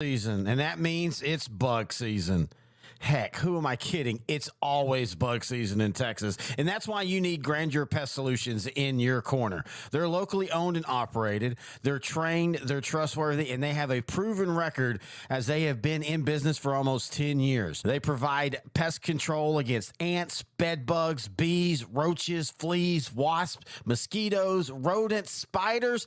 Season, and that means it's bug season. Heck, who am I kidding? It's always bug season in Texas. And that's why you need Grandeur Pest Solutions in your corner. They're locally owned and operated. They're trained, they're trustworthy, and they have a proven record as they have been in business for almost 10 years. They provide pest control against ants, bed bugs, bees, roaches, fleas, wasps, mosquitoes, rodents, spiders.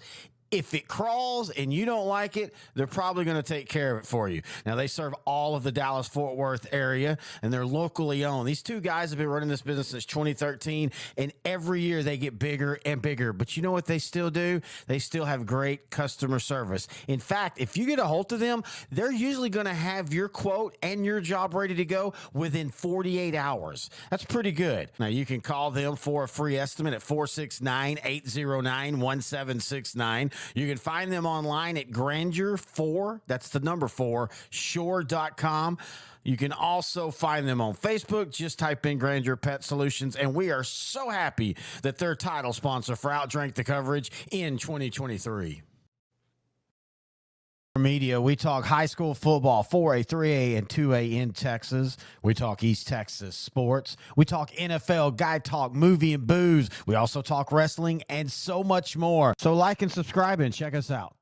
If it crawls and you don't like it, they're probably going to take care of it for you. Now, they serve all of the Dallas-Fort Worth area, and they're locally owned. These two guys have been running this business since 2013, and every year they get bigger and bigger. But you know what they still do? They still have great customer service. In fact, if you get a hold of them, they're usually going to have your quote and your job ready to go within 48 hours. That's pretty good. Now, you can call them for a free estimate at 469-809-1769. You can find them online at Grandeur4, that's the number 4, shore.com. You can also find them on Facebook. Just type in Grandeur Pet Solutions, and we are so happy that they're title sponsor for Outdrink the Coverage in 2023. Media, we talk high school football, 4A, 3A, and 2A in Texas. We talk East Texas sports. We talk NFL, guy talk, movie and booze. We also talk wrestling and so much more. So like and subscribe and check us out.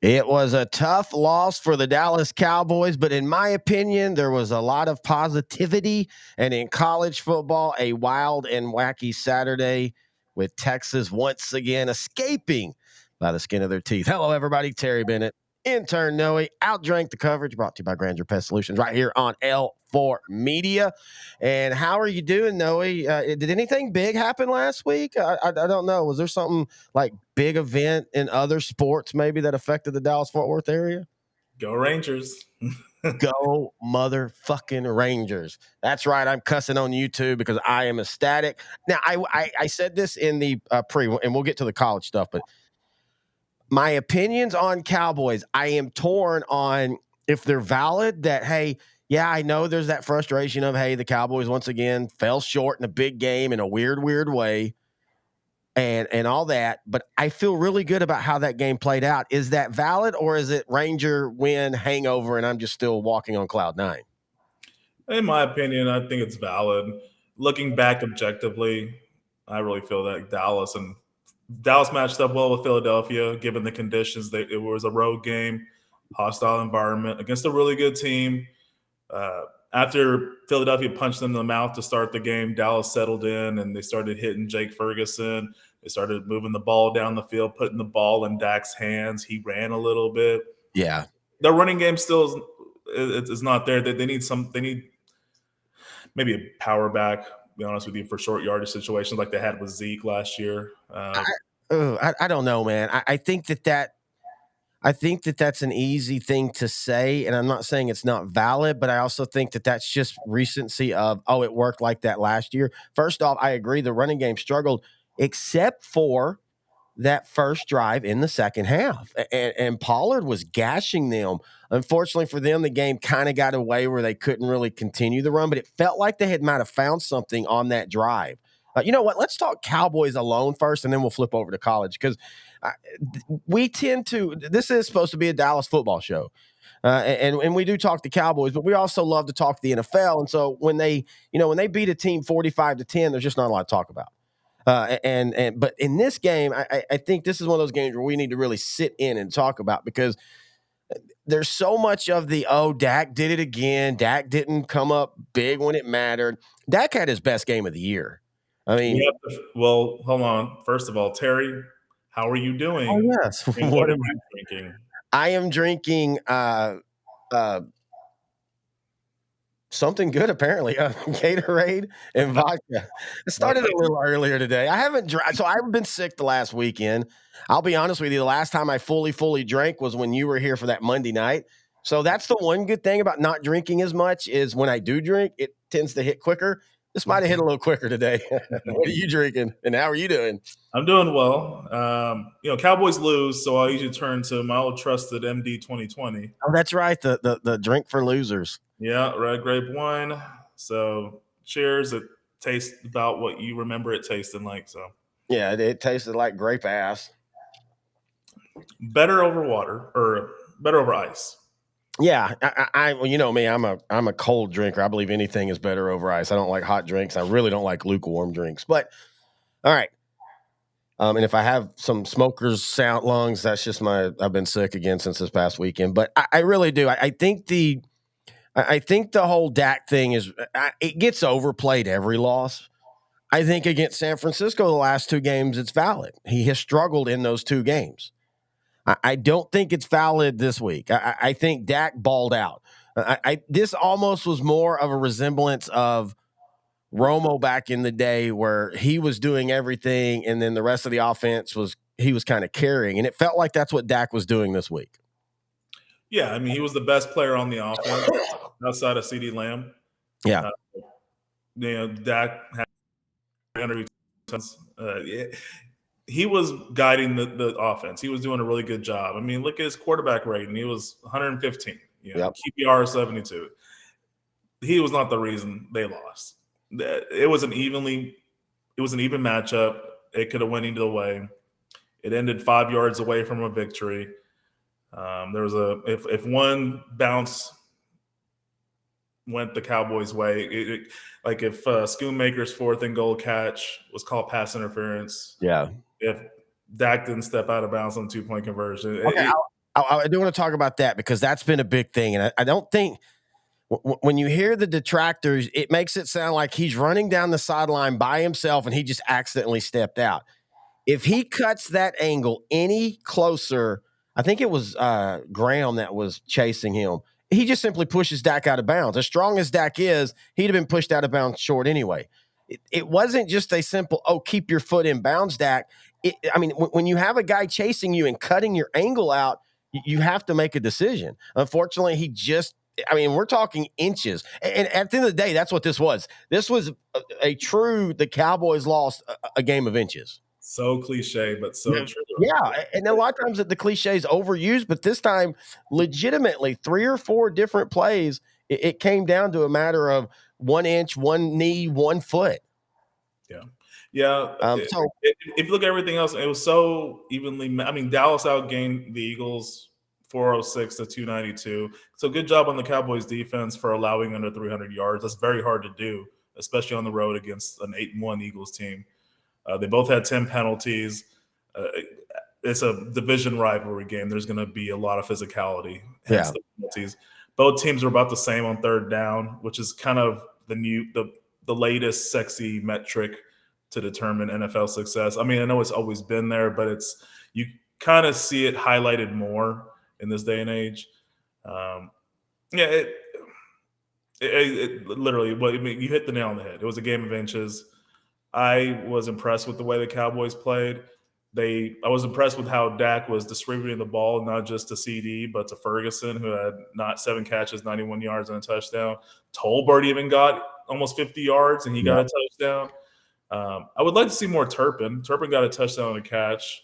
It was a tough loss for the Dallas Cowboys, but in my opinion, there was a lot of positivity. And in college football, a wild and wacky Saturday with Texas once again escaping by the skin of their teeth. Hello, everybody. Terry Bennett. Intern Nohe, Outdrank the Coverage, brought to you by Grandeur Pest Solutions right here on L4 Media. And how are you doing, Nohe? Did anything big happen last week? I don't know. Was there something like big event in other sports maybe that affected the Dallas-Fort Worth area? Go Rangers. Go motherfucking Rangers. That's right. I'm cussing on YouTube because I am ecstatic. Now, I said this in the pre, and we'll get to the college stuff, but my opinions on Cowboys, I am torn on if they're valid that, hey, yeah, I know there's that frustration of, hey, the Cowboys once again fell short in a big game in a weird way and all that. But I feel really good about how that game played out. Is that valid, or is it Ranger win hangover and I'm just still walking on cloud nine? In my opinion, I think it's valid. Looking back objectively, I really feel that Dallas matched up well with Philadelphia, given the conditions. It was a road game, hostile environment against a really good team. After Philadelphia punched them in the mouth to start the game, Dallas settled in and they started hitting Jake Ferguson. They started moving the ball down the field, putting the ball in Dak's hands. He ran a little bit. Yeah. The running game still is not there. They need maybe a power back, to be honest with you, for short yardage situations like they had with Zeke last year. I don't know, man. I think that's an easy thing to say, and I'm not saying it's not valid, but I also think that that's just recency of, oh, it worked like that last year. First off, I agree the running game struggled, except for that first drive in the second half. And Pollard was gashing them. Unfortunately for them, the game kind of got away where they couldn't really continue the run, but it felt like they might have found something on that drive. You know what? Let's talk Cowboys alone first, and then we'll flip over to college because we tend to – this is supposed to be a Dallas football show. And we do talk the Cowboys, but we also love to talk the NFL. And so when they beat a team 45-10, there's just not a lot to talk about. But in this game, I think this is one of those games where we need to really sit in and talk about because there's so much of the, Dak did it again. Dak didn't come up big when it mattered. Dak had his best game of the year. I mean, well, hold on. First of all, Terry, how are you doing? Oh, yes. And what are you drinking? I am drinking something good, apparently. Gatorade and vodka. It started a little earlier today. I haven't so I've been sick the last weekend. I'll be honest with you. The last time I fully drank was when you were here for that Monday night. So that's the one good thing about not drinking as much is when I do drink, it tends to hit quicker. This might have hit a little quicker today. What are you drinking, and how are you doing? I'm doing well. Cowboys lose, so I usually turn to my old trusted MD 2020. Oh, that's right. The drink for losers. Yeah, red grape wine. So cheers. It tastes about what you remember it tasting like. So yeah, it tasted like grape ass. Better over water or better over ice. Yeah, well, you know me, I'm a cold drinker. I believe anything is better over ice. I don't like hot drinks. I really don't like lukewarm drinks. But all right. And if I have some smokers sound lungs, that's just I've been sick again since this past weekend. But I really do. I think the whole Dak thing it gets overplayed every loss. I think against San Francisco, the last two games, it's valid. He has struggled in those two games. I don't think it's valid this week. I think Dak balled out. This almost was more of a resemblance of Romo back in the day where he was doing everything and then the rest of the offense he was kind of carrying. And it felt like that's what Dak was doing this week. Yeah, I mean, he was the best player on the offense outside of CD Lamb. Yeah. Uh, Dak had 300 tons. Yeah, he was guiding the offense. He was doing a really good job. I mean, look at his quarterback rating. He was 115. Yep. QBR 72. He was not the reason they lost. It was an even matchup. It could have went either way. It ended 5 yards away from a victory. There was if one bounce went the Cowboys' way, like if Schoonmaker's 4th and goal catch was called pass interference. Yeah. If Dak didn't step out of bounds on 2-point conversion. Okay, I do want to talk about that because that's been a big thing. And I don't think when you hear the detractors, it makes it sound like he's running down the sideline by himself and he just accidentally stepped out. If he cuts that angle any closer, I think it was Graham that was chasing him. He just simply pushes Dak out of bounds. As strong as Dak is, he'd have been pushed out of bounds short anyway. It wasn't just a simple, keep your foot in bounds, Dak. When you have a guy chasing you and cutting your angle out, you have to make a decision. Unfortunately, we're talking inches. And at the end of the day, that's what this was. This was the Cowboys lost a game of inches. So cliche, but so true. Yeah, and a lot of times the cliche is overused, but this time, legitimately, 3 or 4 different plays, it came down to a matter of 1 inch, 1 knee, 1 foot. Yeah. If you look at everything else, it was so evenly. I mean, Dallas outgained the Eagles 406 to 292. So good job on the Cowboys defense for allowing under 300 yards. That's very hard to do, especially on the road against an 8-1 Eagles team. They both had 10 penalties. It's a division rivalry game. There's going to be a lot of physicality. Hence the penalties. Both teams are about the same on third down, which is kind of the latest sexy metric to determine NFL success. I mean, I know it's always been there, but you kind of see it highlighted more in this day and age. It literally, you hit the nail on the head. It was a game of inches. I was impressed with the way the Cowboys played. I was impressed with how Dak was distributing the ball, not just to CD, but to Ferguson, who had 7 catches, 91 yards, and a touchdown. Tolbert even got almost 50 yards, and he got a touchdown. I would like to see more Turpin. Turpin got a touchdown and a catch.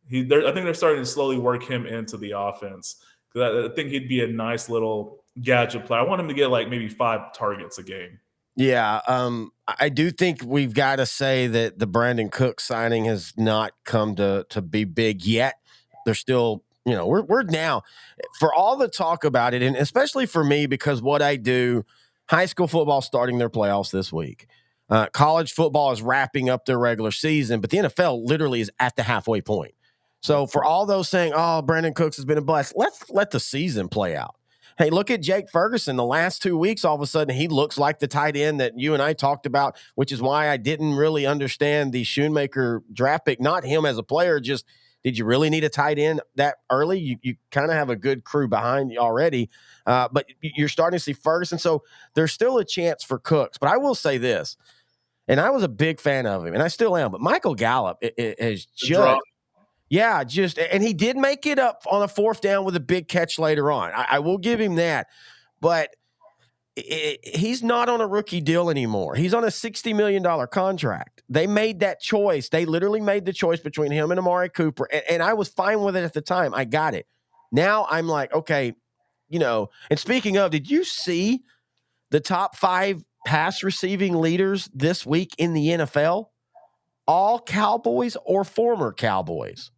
I think they're starting to slowly work him into the offense. I think he'd be a nice little gadget player. I want him to get like maybe 5 targets a game. Yeah, I do think we've got to say that the Brandon Cook signing has not come to be big yet. They're still, we're now, for all the talk about it, and especially for me, because what I do, high school football starting their playoffs this week. College football is wrapping up their regular season, but the NFL literally is at the halfway point. So for all those saying, Brandon Cooks has been a blast, let's let the season play out. Hey, look at Jake Ferguson. The last 2 weeks, all of a sudden, he looks like the tight end that you and I talked about, which is why I didn't really understand the Schoonmaker draft pick. Not him as a player, just did you really need a tight end that early? You kind of have a good crew behind you already, but you're starting to see Ferguson. So there's still a chance for Cooks. But I will say this, and I was a big fan of him, and I still am, but Michael Gallup is just – yeah, and he did make it up on a 4th down with a big catch later on. I will give him that, but he's not on a rookie deal anymore. He's on a $60 million contract. They made that choice. They literally made the choice between him and Amari Cooper, and I was fine with it at the time. I got it. Now I'm like, okay, and speaking of, did you see the top 5 pass receiving leaders this week in the NFL? All Cowboys or former Cowboys?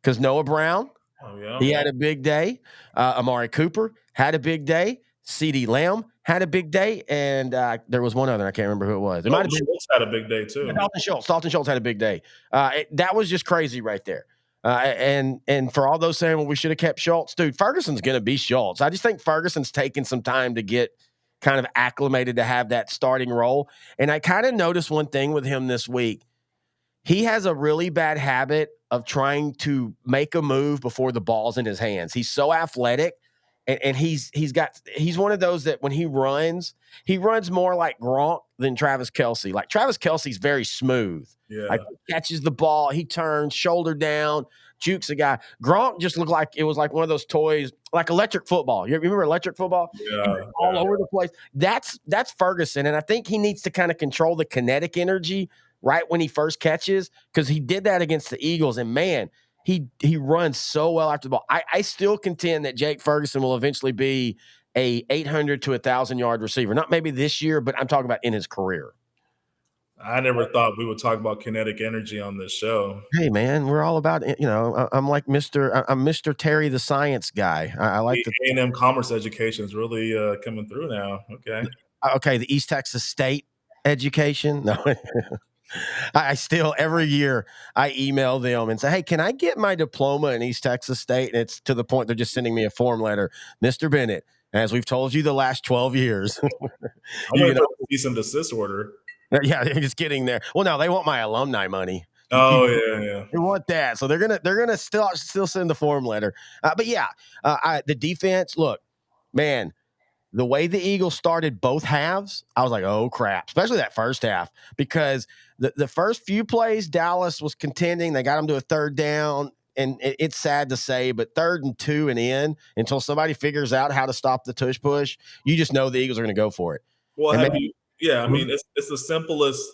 Because Noah Brown, Oh yeah. He had a big day. Amari Cooper had a big day. CeeDee Lamb had a big day, and there was one other. I can't remember who it was. It might have been Schultz had a big day too. Dalton Schultz. Dalton Schultz had a big day. That was just crazy right there. And for all those saying, well, we should have kept Schultz, dude, Ferguson's going to be Schultz. I just think Ferguson's taking some time to get kind of acclimated to have that starting role. And I kind of noticed one thing with him this week. He has a really bad habit of trying to make a move before the ball's in his hands. He's so athletic, and he's one of those that when he runs more like Gronk than Travis Kelce. Like Travis Kelce's very smooth. Yeah. Like he catches the ball, he turns shoulder down, jukes a guy. Gronk just looked like it was like one of those toys, like electric football. You remember electric football? Yeah. All over the place. That's Ferguson, and I think he needs to kind of control the kinetic energy right when he first catches, because he did that against the Eagles, and man, he runs so well after the ball. I still contend that Jake Ferguson will eventually be a 800 to 1,000 yard receiver. Not maybe this year, but I'm talking about in his career. I never thought we would talk about kinetic energy on this show. Hey man, we're all about, I'm like Mr. Terry the science guy. I like the A&M Commerce education is really coming through now. Okay, the East Texas State education. No. I still, every year, I email them and say, hey, can I get my diploma in East Texas State? And it's to the point they're just sending me a form letter. Mr. Bennett, as we've told you the last 12 years. I'm waiting for the cease and desist order. Yeah, they're just getting there. Well, no, they want my alumni money. Yeah. They want that. So they're gonna still send the form letter. But yeah, the defense, look, man, the way the Eagles started both halves, I was like, oh crap, especially that first half, because the first few plays, Dallas was contending. They got them to a third down, and it's sad to say, but 3rd and 2 and in, until somebody figures out how to stop the tush push, you just know the Eagles are going to go for it. Well, I mean, it's the simplest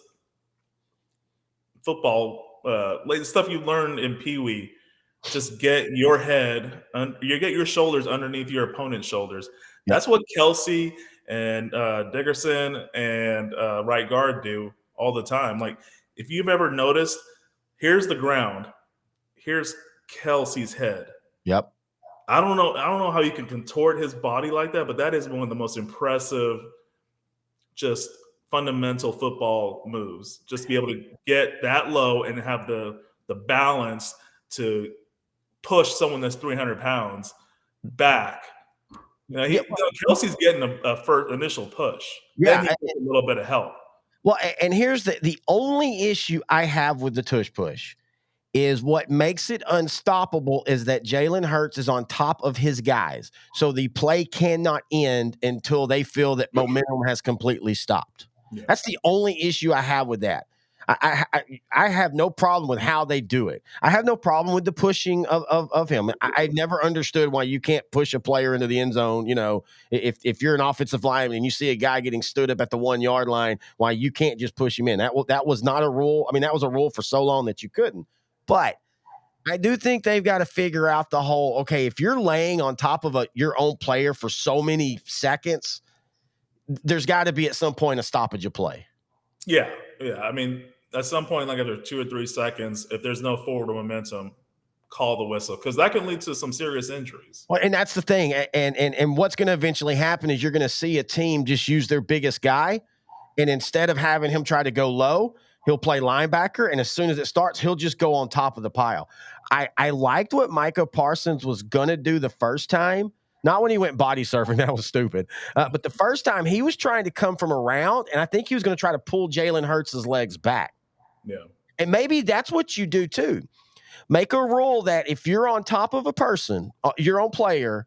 football, like stuff you learn in Pee Wee. Just get your head, you get your shoulders underneath your opponent's shoulders. That's what Kelce and Dickerson and right guard do all the time. Like, if you've ever noticed, here's the ground, here's Kelce's head. Yep. I don't know how you can contort his body like that, but that is one of the most impressive, just fundamental football moves. Just to be able to get that low and have the balance to push someone that's 300 pounds back. Kelce's getting a first initial push. Yeah, then he gets a little bit of help. Well, and here's the only issue I have with the tush push is what makes it unstoppable is that Jalen Hurts is on top of his guys. So the play cannot end until they feel that momentum has completely stopped. Yeah. That's the only issue I have with that. I have no problem with how they do it. I have no problem with the pushing of him. I've never understood why you can't push a player into the end zone. You know, if you're an offensive lineman and you see a guy getting stood up at the 1 yard line, why you can't just push him in. That was not a rule. I mean, that was a rule for so long that you couldn't. But I do think they've got to figure out the whole, okay, if you're laying on top of your own player for so many seconds, there's got to be at some point a stoppage of play. Yeah. I mean, at some point, like after 2 or 3 seconds, if there's no forward momentum, call the whistle, because that can lead to some serious injuries. Well, and that's the thing. And what's going to eventually happen is you're going to see a team just use their biggest guy, and instead of having him try to go low, he'll play linebacker, and as soon as it starts, he'll just go on top of the pile. I liked what Micah Parsons was going to do the first time. Not when he went body surfing. That was stupid. But the first time, he was trying to come from around, and I think he was going to try to pull Jalen Hurts' legs back. Yeah. And maybe that's what you do too. Make a rule that if you're on top of a person, your own player,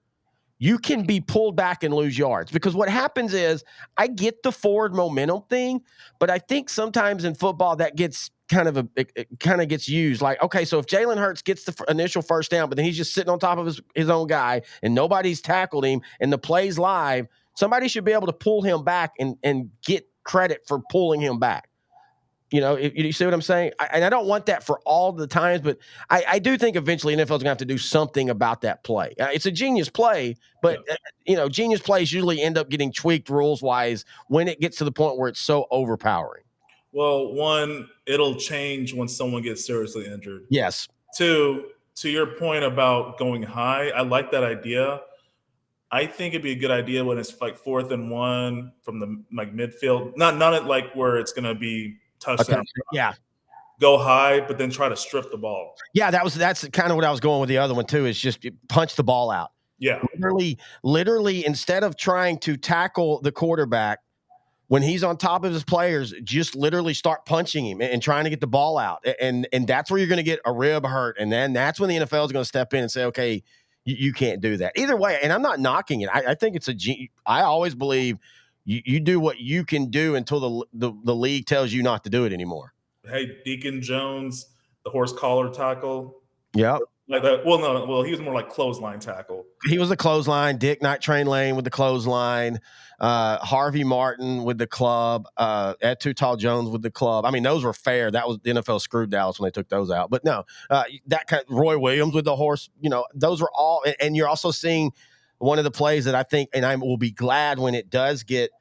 you can be pulled back and lose yards. Because what happens is, I get the forward momentum thing, but I think sometimes in football that gets it kind of gets used. Like, okay, so if Jalen Hurts gets the initial first down, but then he's just sitting on top of his own guy and nobody's tackled him and the play's live, somebody should be able to pull him back and get credit for pulling him back. You know, you see what I'm saying? And I don't want that for all the times, but I do think eventually NFL's going to have to do something about that play. It's a genius play, but, genius plays usually end up getting tweaked rules-wise when it gets to the point where it's so overpowering. Well, one, it'll change when someone gets seriously injured. Yes. 2, to your point about going high, I like that idea. I think it'd be a good idea when it's like 4th and 1 from the like midfield, not at like where it's going to be Okay. touchdown. Yeah. Go high, but then try to strip the ball. Yeah, that's kind of what I was going with the other one too, is just punch the ball out. Yeah. Literally, instead of trying to tackle the quarterback when he's on top of his players, just literally start punching him and trying to get the ball out. And that's where you're going to get a rib hurt. And then that's when the NFL is going to step in and say, okay, you can't do that. Either way, and I'm not knocking it. I think I always believe you do what you can do until the league tells you not to do it anymore. Hey, Deacon Jones, the horse collar tackle. Yep. Like that. Well, no. Well, he was more like clothesline tackle. He was the clothesline. Dick Night Train Lane with the clothesline. Harvey Martin with the club. Ed Too Tall Jones with the club. I mean, those were fair. That was the NFL screwed Dallas when they took those out. But no, that kind of, Roy Williams with the horse. Those were all. And you're also seeing one of the plays that I think, and I will be glad when it does get.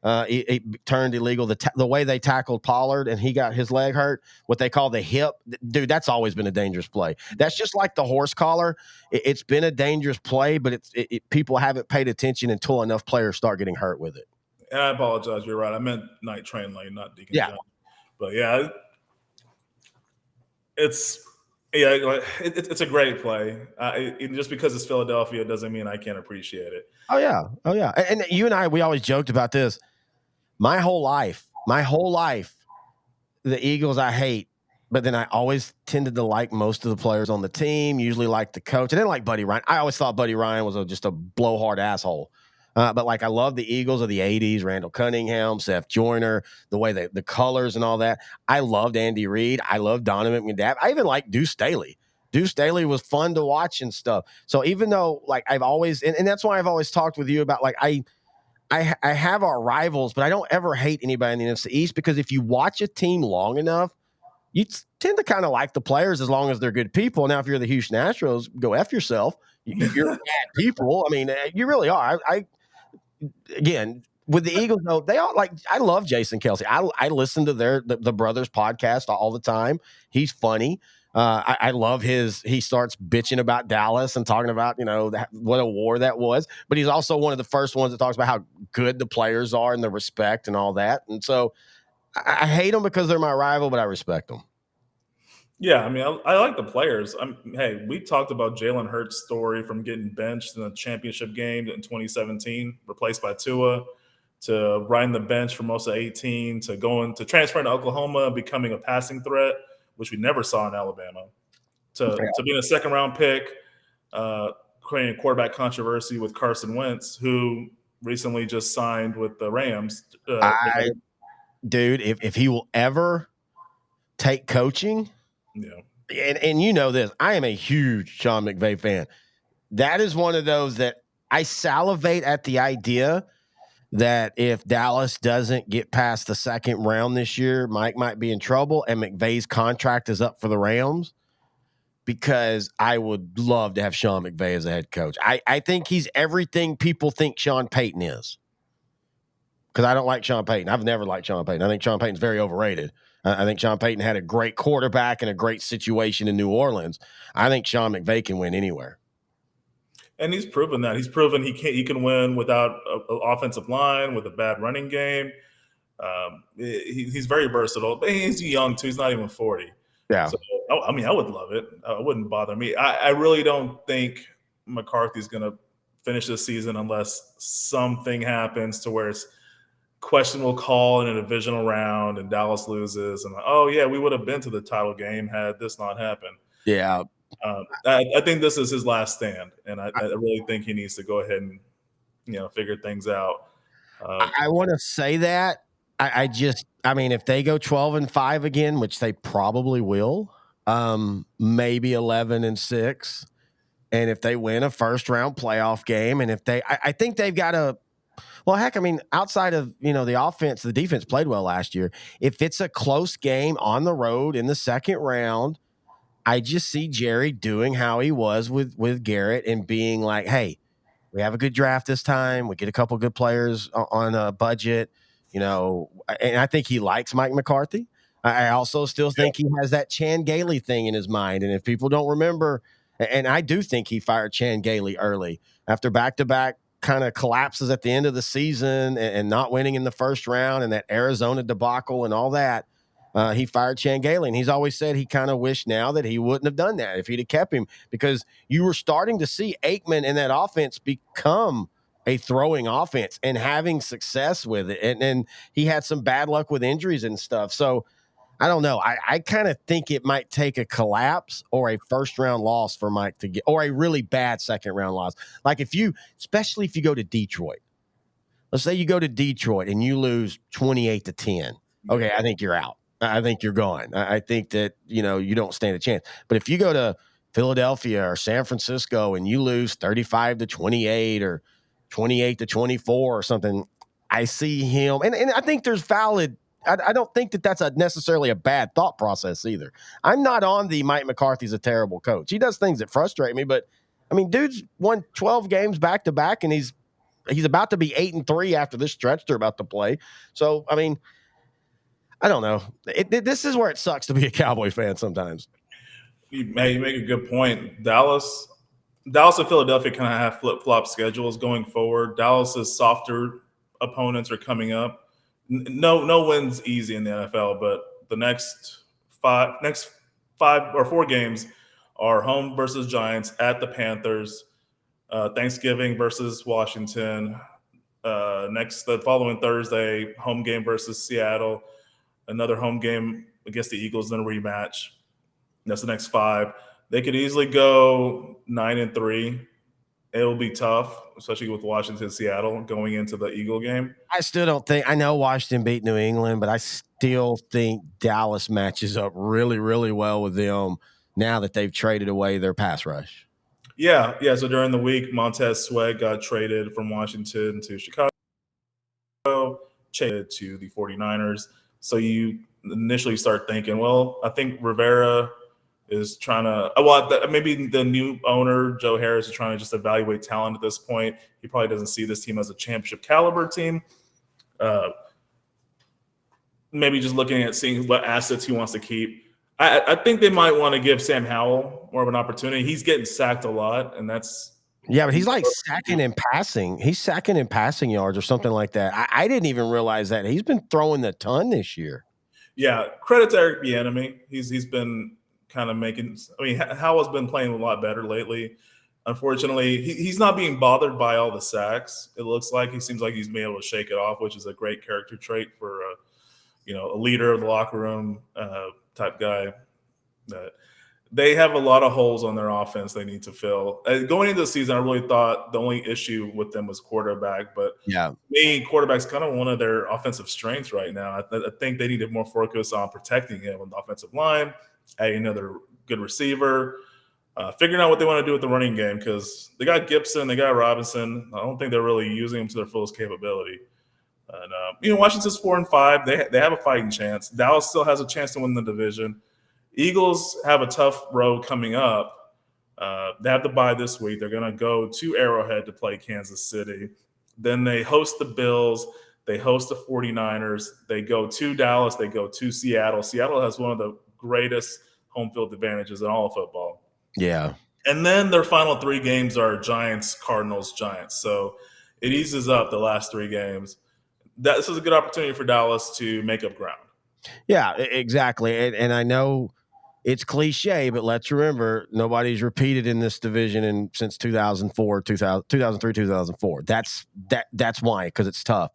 It turned illegal. The way they tackled Pollard and he got his leg hurt, what they call the hip, dude, that's always been a dangerous play. That's just like the horse collar. It's been a dangerous play, but people haven't paid attention until enough players start getting hurt with it. And I apologize. You're right. I meant Night Train Lane, not Deacon Yeah. Jones. But yeah, it's a great play. Just because it's Philadelphia doesn't mean I can't appreciate it. Oh yeah. And you and I, we always joked about this. My whole life, the Eagles I hate, but then I always tended to like most of the players on the team, usually like the coach. I didn't like Buddy Ryan. I always thought Buddy Ryan was just a blowhard asshole. But like I love the Eagles of the 80s, Randall Cunningham, Seth Joyner, the way the colors and all that. I loved Andy Reid. I loved Donovan McNabb. I even liked Deuce Staley. Deuce Staley was fun to watch and stuff. So even though like I've always and that's why I've always talked with you about like I have our rivals, but I don't ever hate anybody in the NFC East because if you watch a team long enough, you tend to kind of like the players as long as they're good people. Now, if you're the Houston Astros, go F yourself. You're bad people. I mean, you really are. Again, with the Eagles, though, they all like. I love Jason Kelsey. I listen to the brothers podcast all the time. He's funny. I love he starts bitching about Dallas and talking about, what a war that was. But he's also one of the first ones that talks about how good the players are and the respect and all that. And so I hate them because they're my rival, but I respect them. Yeah, I mean, I like the players. Hey, we talked about Jalen Hurts' story from getting benched in a championship game in 2017, replaced by Tua, to riding the bench for most of 18, to transferring to Oklahoma and becoming a passing threat, which we never saw in Alabama, to being a second-round pick, creating a quarterback controversy with Carson Wentz, who recently just signed with the Rams. Dude, if he will ever take coaching, and you know this, I am a huge Sean McVay fan. That is one of those that I salivate at the idea that if Dallas doesn't get past the second round this year, Mike might be in trouble and McVay's contract is up for the Rams, because I would love to have Sean McVay as a head coach. I think he's everything people think Sean Payton is, because I don't like Sean Payton. I've never liked Sean Payton. I think Sean Payton's very overrated. I think Sean Payton had a great quarterback and a great situation in New Orleans. I think Sean McVay can win anywhere. And he's proven that. He's proven he can win without an offensive line, with a bad running game. He's very versatile, but he's young too. He's not even 40. Yeah. So, I mean, I would love it. It wouldn't bother me. I really don't think McCarthy's going to finish this season unless something happens to where it's questionable call in a divisional round and Dallas loses. And we would have been to the title game had this not happened. Yeah. I think this is his last stand, and I really think he needs to go ahead and figure things out. I want to say that I mean, if they go 12-5 again, which they probably will, maybe 11-6, and if they win a first round playoff game, and if I think they've got a. Well, heck, I mean, outside of, the offense, the defense played well last year. If it's a close game on the road in the second round, I just see Jerry doing how he was with Garrett and being like, hey, we have a good draft this time. We get a couple good players on a budget, and I think he likes Mike McCarthy. I also still think he has that Chan Gailey thing in his mind. And if people don't remember, And I do think he fired Chan Gailey early after back-to-back kind of collapses at the end of the season and not winning in the first round and that Arizona debacle and all that. He fired Chan Gailey, and he's always said he kind of wished now that he wouldn't have done that if he'd have kept him, because you were starting to see Aikman and that offense become a throwing offense and having success with it. And he had some bad luck with injuries and stuff. So I don't know. I kind of think it might take a collapse or a first round loss for Mike to get, or a really bad second round loss. Like especially if you go to Detroit. Let's say you go to Detroit and you lose 28-10. Okay, I think you're out. I think you're gone. I think that, you don't stand a chance. But if you go to Philadelphia or San Francisco and you lose 35-28 or 28-24 or something, I see him. And I think there's valid. I don't think that that's necessarily a bad thought process either. I'm not on the Mike McCarthy's a terrible coach. He does things that frustrate me, but I mean, dude's won 12 games back to back, and he's about to be 8-3 after this stretch they're about to play. So, I mean, I don't know. This is where it sucks to be a Cowboy fan sometimes. You make a good point. Dallas and Philadelphia kind of have flip-flop schedules going forward. Dallas's softer opponents are coming up. No wins easy in the NFL, but the next five or four games are home versus Giants, at the Panthers, Thanksgiving versus Washington, the following Thursday, home game versus Seattle, another home game against the Eagles in a rematch. That's the next five. They could easily go 9-3. It will be tough, especially with Washington, Seattle going into the Eagle game. I still don't think. I know Washington beat New England, but I still think Dallas matches up really, really well with them now that they've traded away their pass rush. Yeah. So during the week, Montez Sweat got traded from Washington to Chicago, traded to the 49ers. So you initially start thinking, well, I think Rivera is trying to, maybe the new owner, Joe Harris, is trying to just evaluate talent at this point. He probably doesn't see this team as a championship caliber team. Maybe just looking at seeing what assets he wants to keep. I think they might want to give Sam Howell more of an opportunity. He's getting sacked a lot, and that's but he's like sacking and passing. He's sacking in passing yards or something like that. I didn't even realize that. He's been throwing the ton this year. Yeah, credit to Eric Bieniemy. He's been kind of making. I mean, Howell's been playing a lot better lately. Unfortunately, he's not being bothered by all the sacks. It looks like he seems like he's been able to shake it off, which is a great character trait for a leader of the locker room type guy. They have a lot of holes on their offense they need to fill. Going into the season, I really thought the only issue with them was quarterback, but quarterback's kind of one of their offensive strengths right now. I think they need to more focus on protecting him on the offensive line, adding another good receiver, figuring out what they want to do with the running game, because they got Gibson, they got Robinson. I don't think they're really using them to their fullest capability. And Washington's 4-5. They have a fighting chance. Dallas still has a chance to win the division. Eagles have a tough road coming up. They have to bye this week. They're going to go to Arrowhead to play Kansas City. Then they host the Bills. They host the 49ers. They go to Dallas. They go to Seattle. Seattle has one of the greatest home field advantages in all of football. Yeah. And then their final three games are Giants, Cardinals, Giants. So it eases up the last three games. This is a good opportunity for Dallas to make up ground. Yeah, exactly. And I know it's cliche, but let's remember nobody's repeated in this division since 2003, 2004. That's why, because it's tough.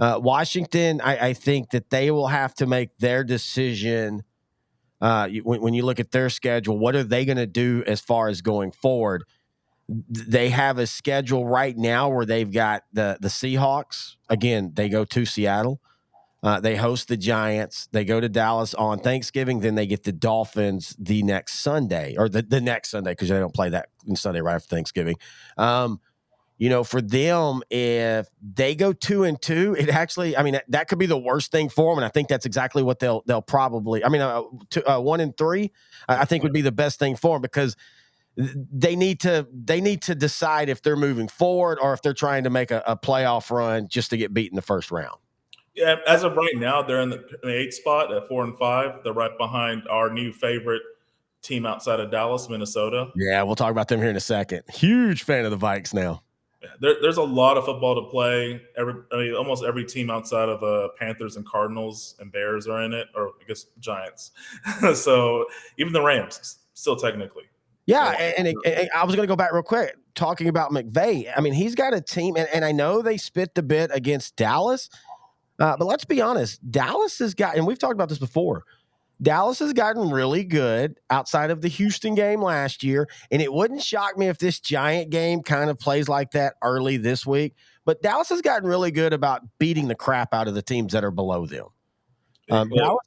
Washington, I think that they will have to make their decision. When you look at their schedule, what are they going to do as far as going forward? They have a schedule right now where they've got the Seahawks. Again, they go to Seattle. They host the Giants. They go to Dallas on Thanksgiving. Then they get the Dolphins the next Sunday, or the next Sunday, because they don't play that Sunday right after Thanksgiving. For them, if they go 2-2, it actually, that could be the worst thing for them. And I think that's exactly what they'll probably, 1-3, I think would be the best thing for them, because they need to decide if they're moving forward or if they're trying to make a playoff run just to get beat in the first round. Yeah, as of right now, they're in the 8th spot at 4-5. They're right behind our new favorite team outside of Dallas, Minnesota. Yeah, we'll talk about them here in a second. Huge fan of the Vikes now. There's a lot of football to play. Almost every team outside of the Panthers and Cardinals and Bears are in it, or I guess Giants. So even the Rams, still technically. Yeah, and I was going to go back real quick, talking about McVay. I mean, he's got a team, and I know they spit the bit against Dallas, but let's be honest, Dallas has got, and we've talked about this before, Dallas has gotten really good outside of the Houston game last year, and it wouldn't shock me if this Giant game kind of plays like that early this week. But Dallas has gotten really good about beating the crap out of the teams that are below them. Dallas,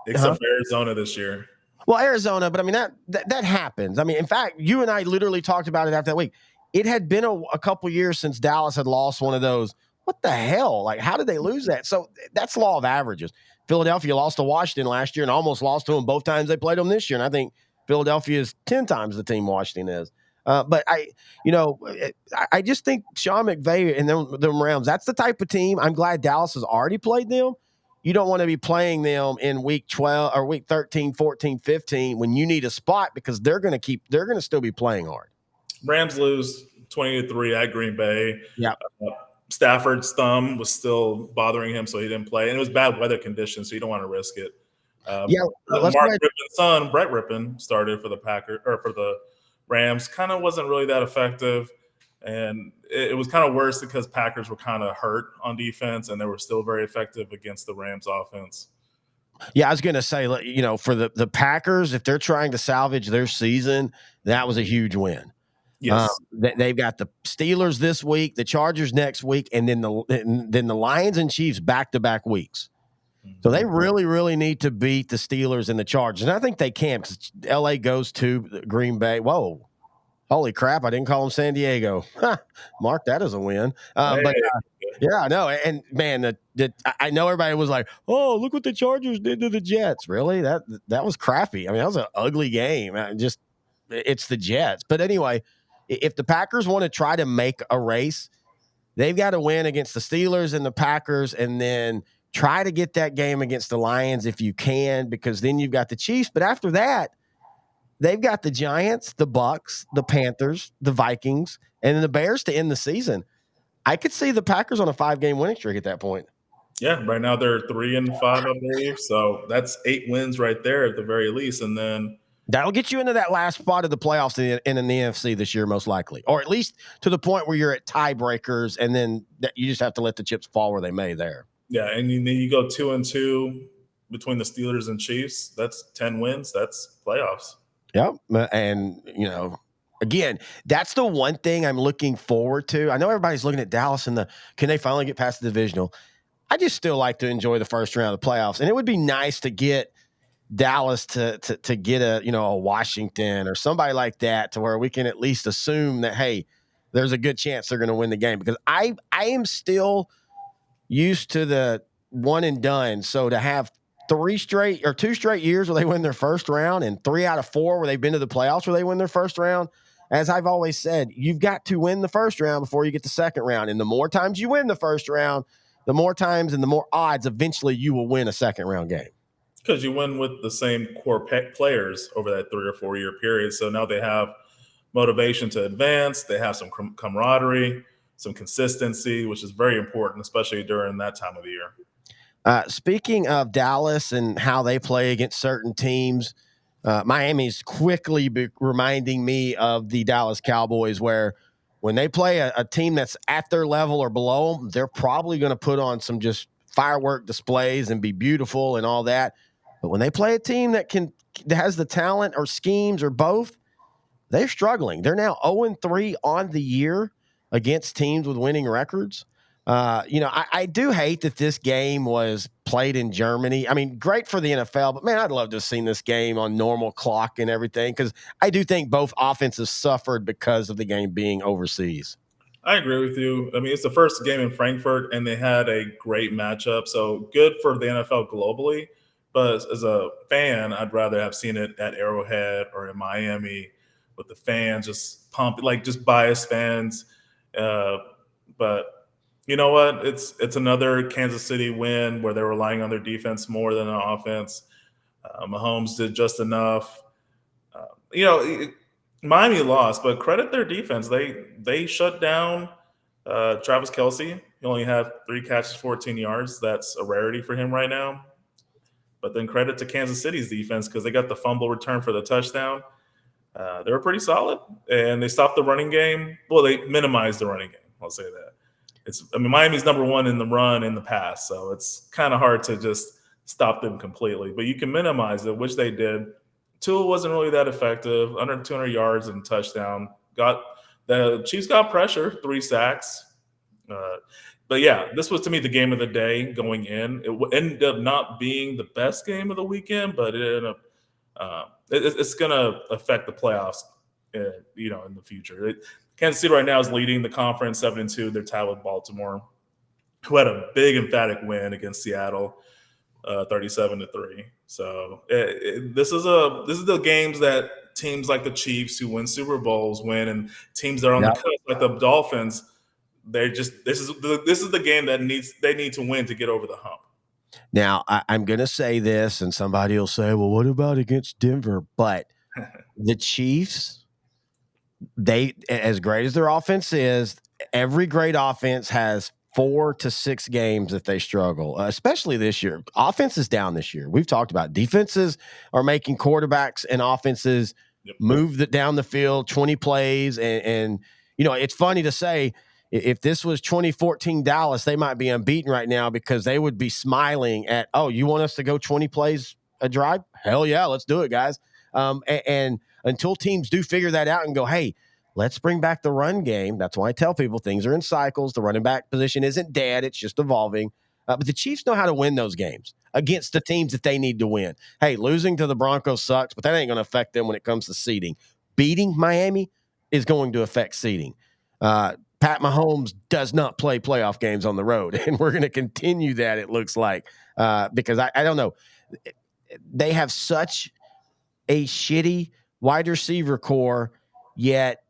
except for Arizona this year. Well, Arizona, but I mean that happens. I mean, in fact, you and I literally talked about it after that week. It had been a couple years since Dallas had lost one of those. What the hell? Like, how did they lose that? So that's law of averages. Philadelphia lost to Washington last year and almost lost to them both times they played them this year. And I think Philadelphia is 10 times the team Washington is. But I just think Sean McVay and them Rams, that's the type of team. I'm glad Dallas has already played them. You don't want to be playing them in week 12 or week 13, 14, 15 when you need a spot because they're going to still be playing hard. Rams lose 20-3 at Green Bay. Yeah. Stafford's thumb was still bothering him, so he didn't play. And it was bad weather conditions, so you don't want to risk it. Mark Rippon's son, Brett Rippon, started for the Rams. Kind of wasn't really that effective. And it was kind of worse because Packers were kind of hurt on defense, and they were still very effective against the Rams offense. Yeah, I was going to say, for the Packers, if they're trying to salvage their season, that was a huge win. Yes. They've got the Steelers this week, the Chargers next week, and then the Lions and Chiefs back-to-back weeks. So they really, really need to beat the Steelers and the Chargers. And I think they can because L.A. goes to Green Bay. Whoa. Holy crap, I didn't call them San Diego. Mark that as a win. Yeah, I know. And, man, I know everybody was like, oh, look what the Chargers did to the Jets. Really? That was crappy. I mean, that was an ugly game. It's the Jets. But anyway, if the Packers want to try to make a race, they've got to win against the Steelers and the Packers and then try to get that game against the Lions if you can, because then you've got the Chiefs. But after that, they've got the Giants, the Bucks, the Panthers, the Vikings, and then the Bears to end the season. I could see the Packers on a 5-game winning streak at that point. Yeah, right now they're 3-5, I believe. So that's 8 wins right there at the very least. And then that'll get you into that last spot of the playoffs in the NFC this year, most likely, or at least to the point where you're at tiebreakers, and then you just have to let the chips fall where they may there. Yeah, and then you go 2-2 between the Steelers and Chiefs. That's 10 wins. That's playoffs. Yep, and again, that's the one thing I'm looking forward to. I know everybody's looking at Dallas and can they finally get past the divisional? I just still like to enjoy the first round of the playoffs, and it would be nice to get Dallas to get a Washington or somebody like that to where we can at least assume that, hey, there's a good chance they're going to win the game, because I am still used to the one and done. So to have 2 straight years where they win their first round and 3 out of 4 where they've been to the playoffs where they win their first round, as I've always said, you've got to win the first round before you get the second round. And the more times you win the first round, the more times and the more odds eventually you will win a second round game. Because you win with the same core players over that 3 or 4 year period. So now they have motivation to advance. They have some camaraderie, some consistency, which is very important, especially during that time of the year. Speaking of Dallas and how they play against certain teams, Miami's quickly reminding me of the Dallas Cowboys, where when they play a team that's at their level or below them, they're probably going to put on some just firework displays and be beautiful and all that. But when they play a team that has the talent or schemes or both, they're struggling. They're now 0-3 on the year against teams with winning records. I do hate that this game was played in Germany. I mean, great for the NFL, but man, I'd love to have seen this game on normal clock and everything, because I do think both offenses suffered because of the game being overseas. I agree with you. I mean, it's the first game in Frankfurt, and they had a great matchup. So good for the NFL globally. But as a fan, I'd rather have seen it at Arrowhead or in Miami with the fans just pumping, like just biased fans. But you know what? It's another Kansas City win where they're relying on their defense more than on offense. Mahomes did just enough. Miami lost, but credit their defense. They shut down Travis Kelsey. He only had 3 catches, 14 yards. That's a rarity for him right now. But then credit to Kansas City's defense because they got the fumble return for the touchdown. They were pretty solid, and they stopped the running game. Well, they minimized the running game. I'll say that. Miami's number one in the run in the pass, so it's kind of hard to just stop them completely. But you can minimize it, which they did. Tua wasn't really that effective, under 200 yards and touchdown. The Chiefs got pressure, 3 sacks. But yeah, this was to me the game of the day going in. It ended up not being the best game of the weekend, but it ended up it's going to affect the playoffs, in the future. Kansas City right now is leading the conference 7-2. They're tied with Baltimore, who had a big emphatic win against Seattle, 37-3. So this is the games that teams like the Chiefs who win Super Bowls win, and teams that are on the cusp like the Dolphins. This is the game that they need to win to get over the hump. Now, I'm going to say this, and somebody will say, well, what about against Denver? But the Chiefs, as great as their offense is, every great offense has 4 to 6 games if they struggle, especially this year. Offense is down this year. We've talked about defenses are making quarterbacks and offenses move down the field 20 plays. And it's funny to say, if this was 2014 Dallas, they might be unbeaten right now because they would be smiling at, oh, you want us to go 20 plays a drive? Hell yeah, let's do it, guys. And until teams do figure that out and go, hey, let's bring back the run game. That's why I tell people things are in cycles. The running back position isn't dead. It's just evolving. But the Chiefs know how to win those games against the teams that they need to win. Hey, losing to the Broncos sucks, but that ain't going to affect them when it comes to seeding. Beating Miami is going to affect seeding. Pat Mahomes does not play playoff games on the road, and we're going to continue that, it looks like, because I don't know. They have such a shitty wide receiver core, yet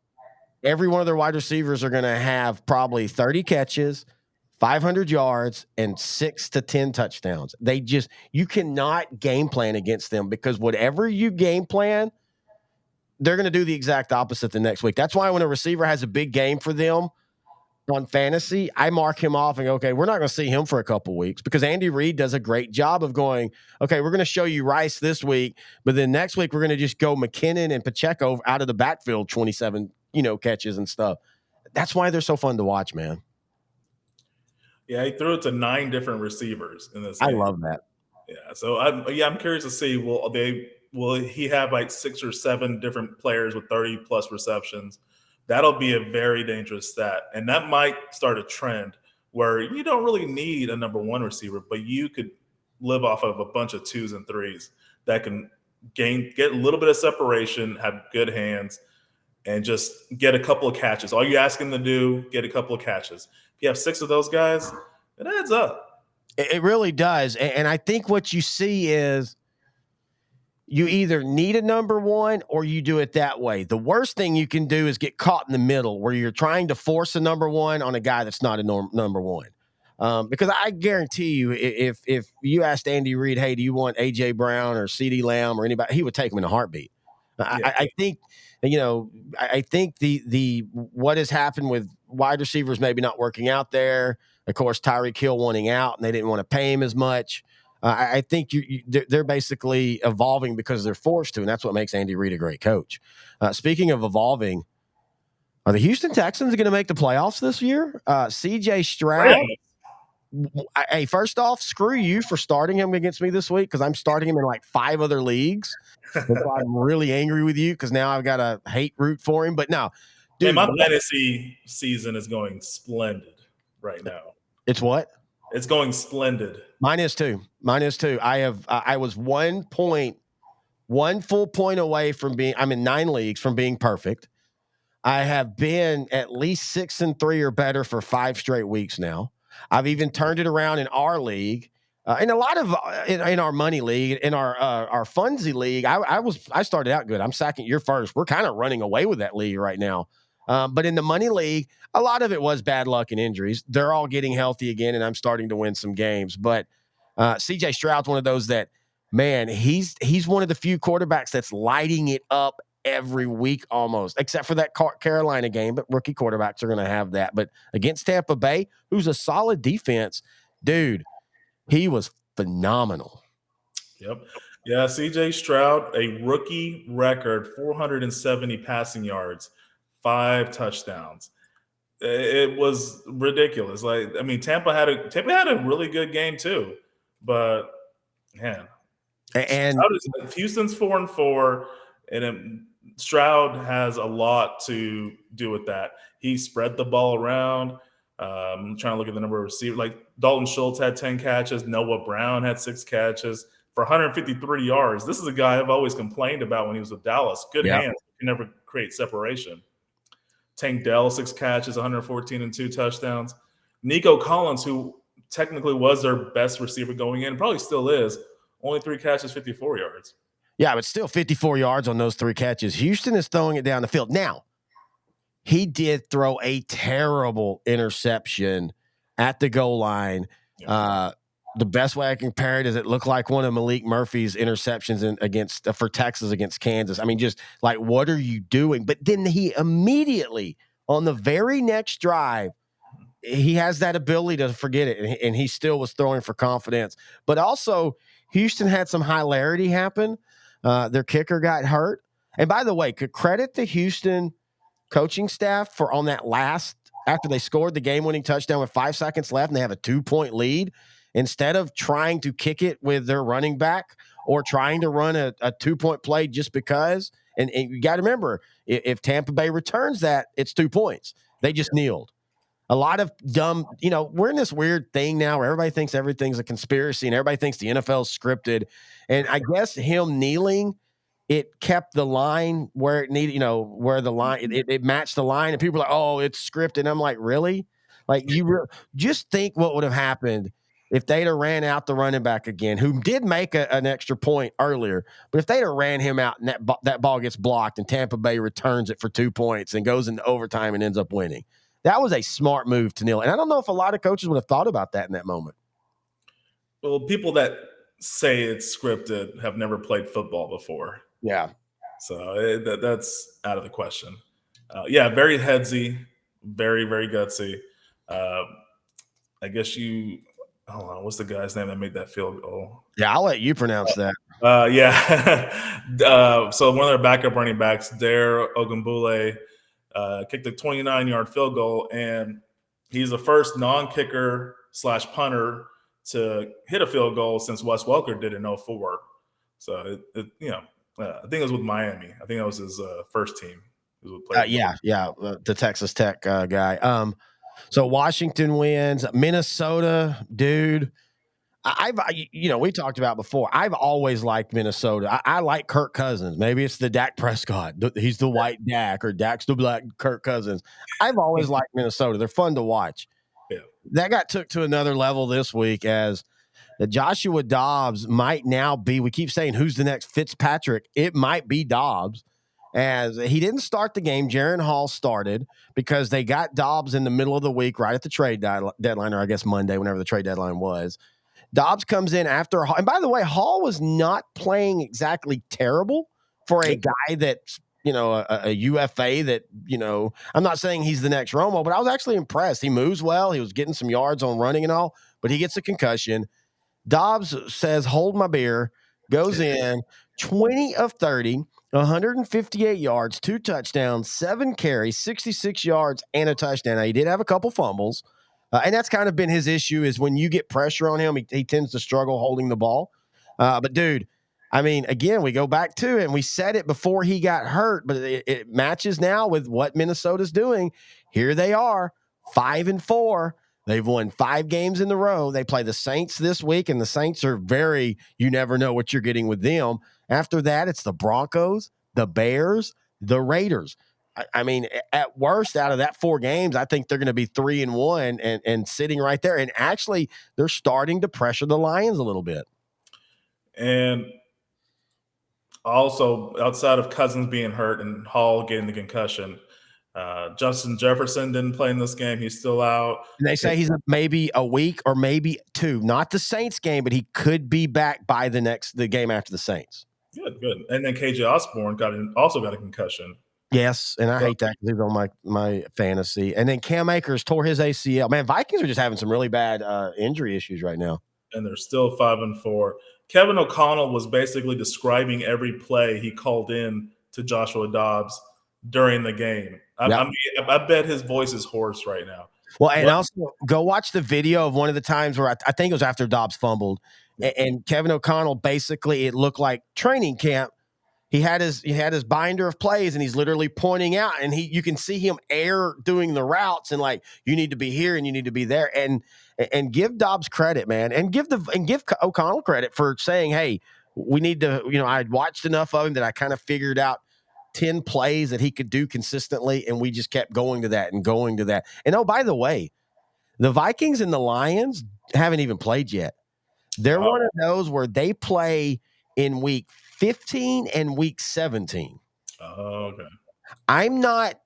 every one of their wide receivers are going to have probably 30 catches, 500 yards, and 6 to 10 touchdowns. You cannot game plan against them because whatever you game plan, they're going to do the exact opposite the next week. That's why when a receiver has a big game for them on fantasy, I mark him off and go, okay, we're not going to see him for a couple weeks because Andy Reid does a great job of going, okay, we're going to show you Rice this week, but then next week we're going to just go McKinnon and Pacheco out of the backfield, 27, catches and stuff. That's why they're so fun to watch, man. Yeah, he threw it to 9 different receivers in this game. I love that. Yeah, so I'm curious to see will he have like 6 or 7 different players with 30 plus receptions? That'll be a very dangerous stat, and that might start a trend where you don't really need a number 1 receiver, but you could live off of a bunch of 2s and 3s that can get a little bit of separation, have good hands, and just get a couple of catches. All you ask him to do, get a couple of catches. If you have 6 of those guys, it adds up. It really does. And I think what you see is you either need a number 1 or you do it that way. The worst thing you can do is get caught in the middle where you're trying to force a number 1 on a guy that's not a number 1. Because I guarantee you, if you asked Andy Reid, hey, do you want A.J. Brown or C.D. Lamb or anybody, he would take them in a heartbeat. Yeah. I think, I think the what has happened with wide receivers maybe not working out there. Of course, Tyreek Hill wanting out, and they didn't want to pay him as much. I think they're basically evolving because they're forced to, and that's what makes Andy Reid a great coach. Speaking of evolving, are the Houston Texans going to make the playoffs this year? C.J. Stroud. Hey, first off, screw you for starting him against me this week because I'm starting him in like 5 other leagues. And so I'm really angry with you because now I've got a hate root for him. But no, dude, my fantasy season is going splendid right now. It's what? It's going splendid. Mine is too. I was 1 full point away from being. I'm in 9 leagues from being perfect. I have been at least 6-3 or better for 5 straight weeks now. I've even turned it around in our league, in a lot of in our money league, in our Funzy league. I started out good. I'm second, you're first. We're kind of running away with that league right now. But in the money league, a lot of it was bad luck and injuries. They're all getting healthy again, and I'm starting to win some games. But C.J. Stroud's one of those that, man, he's one of the few quarterbacks that's lighting it up every week almost, except for that Carolina game. But rookie quarterbacks are going to have that. But against Tampa Bay, who's a solid defense, dude, he was phenomenal. Yep. Yeah, CJ Stroud, a rookie record 470 passing yards, 5 touchdowns. It was ridiculous. Like, I mean, Tampa had a really good game too, but man, And Houston's 4-4, and Stroud has a lot to do with that. He spread the ball around. I'm trying to look at the number of receivers. Like Dalton Schultz had 10 catches, Noah Brown had 6 catches for 153 yards. This is a guy I've always complained about when he was with Dallas. Good hands, can never create separation. Tank Dell, 6 catches, 114 and 2 touchdowns. Nico Collins, who technically was their best receiver going in, probably still is, only 3 catches, 54 yards. Yeah, but still 54 yards on those 3 catches. Houston is throwing it down the field. Now, he did throw a terrible interception at the goal line. The best way I can compare it is it looked like one of Malik Murphy's interceptions for Texas against Kansas. I mean, just like, what are you doing? But then he immediately, on the very next drive, he has that ability to forget it, and he still was throwing for confidence. But also, Houston had some hilarity happen. Their kicker got hurt. And by the way, could credit the Houston coaching staff for on that last, after they scored the game-winning touchdown with 5 seconds left and they have a 2-point lead, instead of trying to kick it with their running back or trying to run a 2-point play just because, and you got to remember, if Tampa Bay returns that, it's 2 points. They just kneeled. A lot of dumb, we're in this weird thing now where everybody thinks everything's a conspiracy and everybody thinks the NFL is scripted. And I guess him kneeling, it kept the line where it needed, where the line, it matched the line, and people are like, oh, it's scripted. And I'm like, really? Like, just think what would have happened if they'd have ran out the running back again, who did make an extra point earlier. But if they'd have ran him out and that ball gets blocked and Tampa Bay returns it for 2 points and goes into overtime and ends up winning. That was a smart move to kneel. And I don't know if a lot of coaches would have thought about that in that moment. Well, people that say it's scripted have never played football before. Yeah. So that's out of the question. Very headsy, very, very gutsy. I guess hold on, what's the guy's name that made that field goal? Yeah, I'll let you pronounce that. So one of their backup running backs, Dare Ogunbowale, kicked a 29-yard field goal, and he's the first non-kicker / punter to hit a field goal since Wes Welker did in 2004. So I think it was with Miami. I think that was his first team. The Texas Tech guy. So Washington wins. Minnesota, dude. We talked about before. I've always liked Minnesota. I like Kirk Cousins. Maybe it's the Dak Prescott. He's the white Dak, or Dak's the black Kirk Cousins. I've always liked Minnesota. They're fun to watch. Yeah. That got took to another level this week as Joshua Dobbs might now be, we keep saying, who's the next Fitzpatrick? It might be Dobbs, as he didn't start the game. Jaron Hall started because they got Dobbs in the middle of the week, right at the trade deadline, or I guess Monday, whenever the trade deadline was. Dobbs comes in after Hall. And by the way, Hall was not playing exactly terrible for a guy that's, a UFA that, I'm not saying he's the next Romo, but I was actually impressed. He moves well. He was getting some yards on running and all, but he gets a concussion. Dobbs says, hold my beer, goes in 20 of 30, 158 yards, 2 touchdowns, 7 carries, 66 yards, and a touchdown. Now, he did have a couple fumbles. And that's kind of been his issue, is when you get pressure on him, he tends to struggle holding the ball. But, dude, I mean, again, we go back to it, and we said it before he got hurt, but it matches now with what Minnesota's doing. Here they are, 5-4. They've won 5 games in a row. They play the Saints this week, and the Saints are you never know what you're getting with them. After that, it's the Broncos, the Bears, the Raiders. I mean, at worst, out of that 4 games, I think they're going to be 3-1 and sitting right there. And actually, they're starting to pressure the Lions a little bit. And also, outside of Cousins being hurt and Hall getting the concussion, Justin Jefferson didn't play in this game. He's still out. And they say he's maybe a week or maybe 2. Not the Saints game, but he could be back by the game after the Saints. Good. And then KJ Osborne also got a concussion. Yes, and I hate that because he's on my fantasy. And then Cam Akers tore his ACL. Man, Vikings are just having some really bad injury issues right now. And they're still 5-4. Kevin O'Connell was basically describing every play he called in to Joshua Dobbs during the game. I bet his voice is hoarse right now. Well, and also go watch the video of one of the times where I think it was after Dobbs fumbled, and Kevin O'Connell basically, it looked like training camp. He had his binder of plays, and he's literally pointing out, and you can see him doing the routes, and like, you need to be here and you need to be there, and give Dobbs credit, man, and give O'Connell credit for saying, hey, we need to. I watched enough of him that I kind of figured out 10 plays that he could do consistently, and we just kept going to that and going to that. And oh, by the way, the Vikings and the Lions haven't even played yet. They're one of those where they play in week 15 and week 17. Oh, okay. I'm not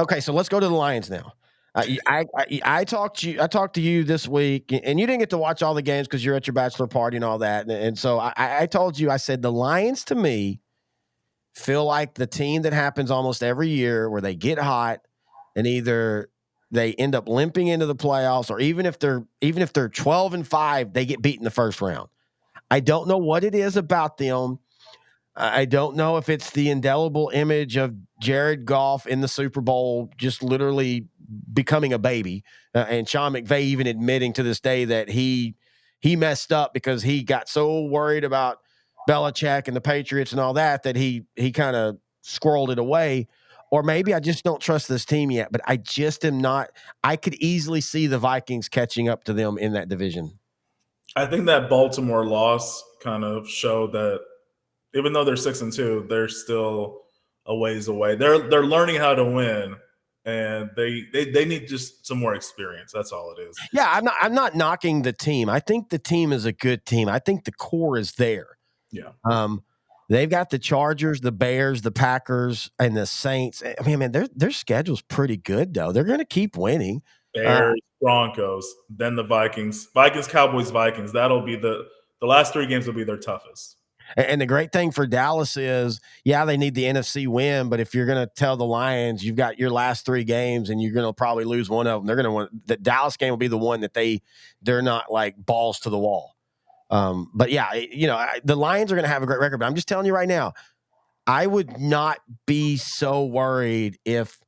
okay. So let's go to the Lions now. I talked to you this week, and you didn't get to watch all the games because you're at your bachelor party and all that. And so I told you, I said the Lions to me feel like the team that happens almost every year where they get hot and either they end up limping into the playoffs, or even if they're 12-5, they get beat in the first round. I don't know what it is about them. I don't know if it's the indelible image of Jared Goff in the Super Bowl, just literally becoming a baby, and Sean McVay even admitting to this day that he messed up because he got so worried about Belichick and the Patriots and all that he kind of squirreled it away. Or maybe I just don't trust this team yet, but I just am not. I could easily see the Vikings catching up to them in that division. I think that Baltimore loss kind of showed that even though they're 6-2, they're still a ways away. They're learning how to win, and they need just some more experience. That's all it is. Yeah, I'm not knocking the team. I think the team is a good team. I think the core is there. Yeah. They've got the Chargers, the Bears, the Packers, and the Saints. I mean, man, their schedule's pretty good though. They're going to keep winning. Bears, Broncos, then the Vikings, Cowboys, Vikings. That'll be the last 3 games will be their toughest. And the great thing for Dallas is, yeah, they need the NFC win, but if you're going to tell the Lions you've got your last 3 games and you're going to probably lose one of them, they're going to want the Dallas game will be the one that they're not like balls to the wall. But yeah, the Lions are going to have a great record, but I'm just telling you right now, I would not be so worried if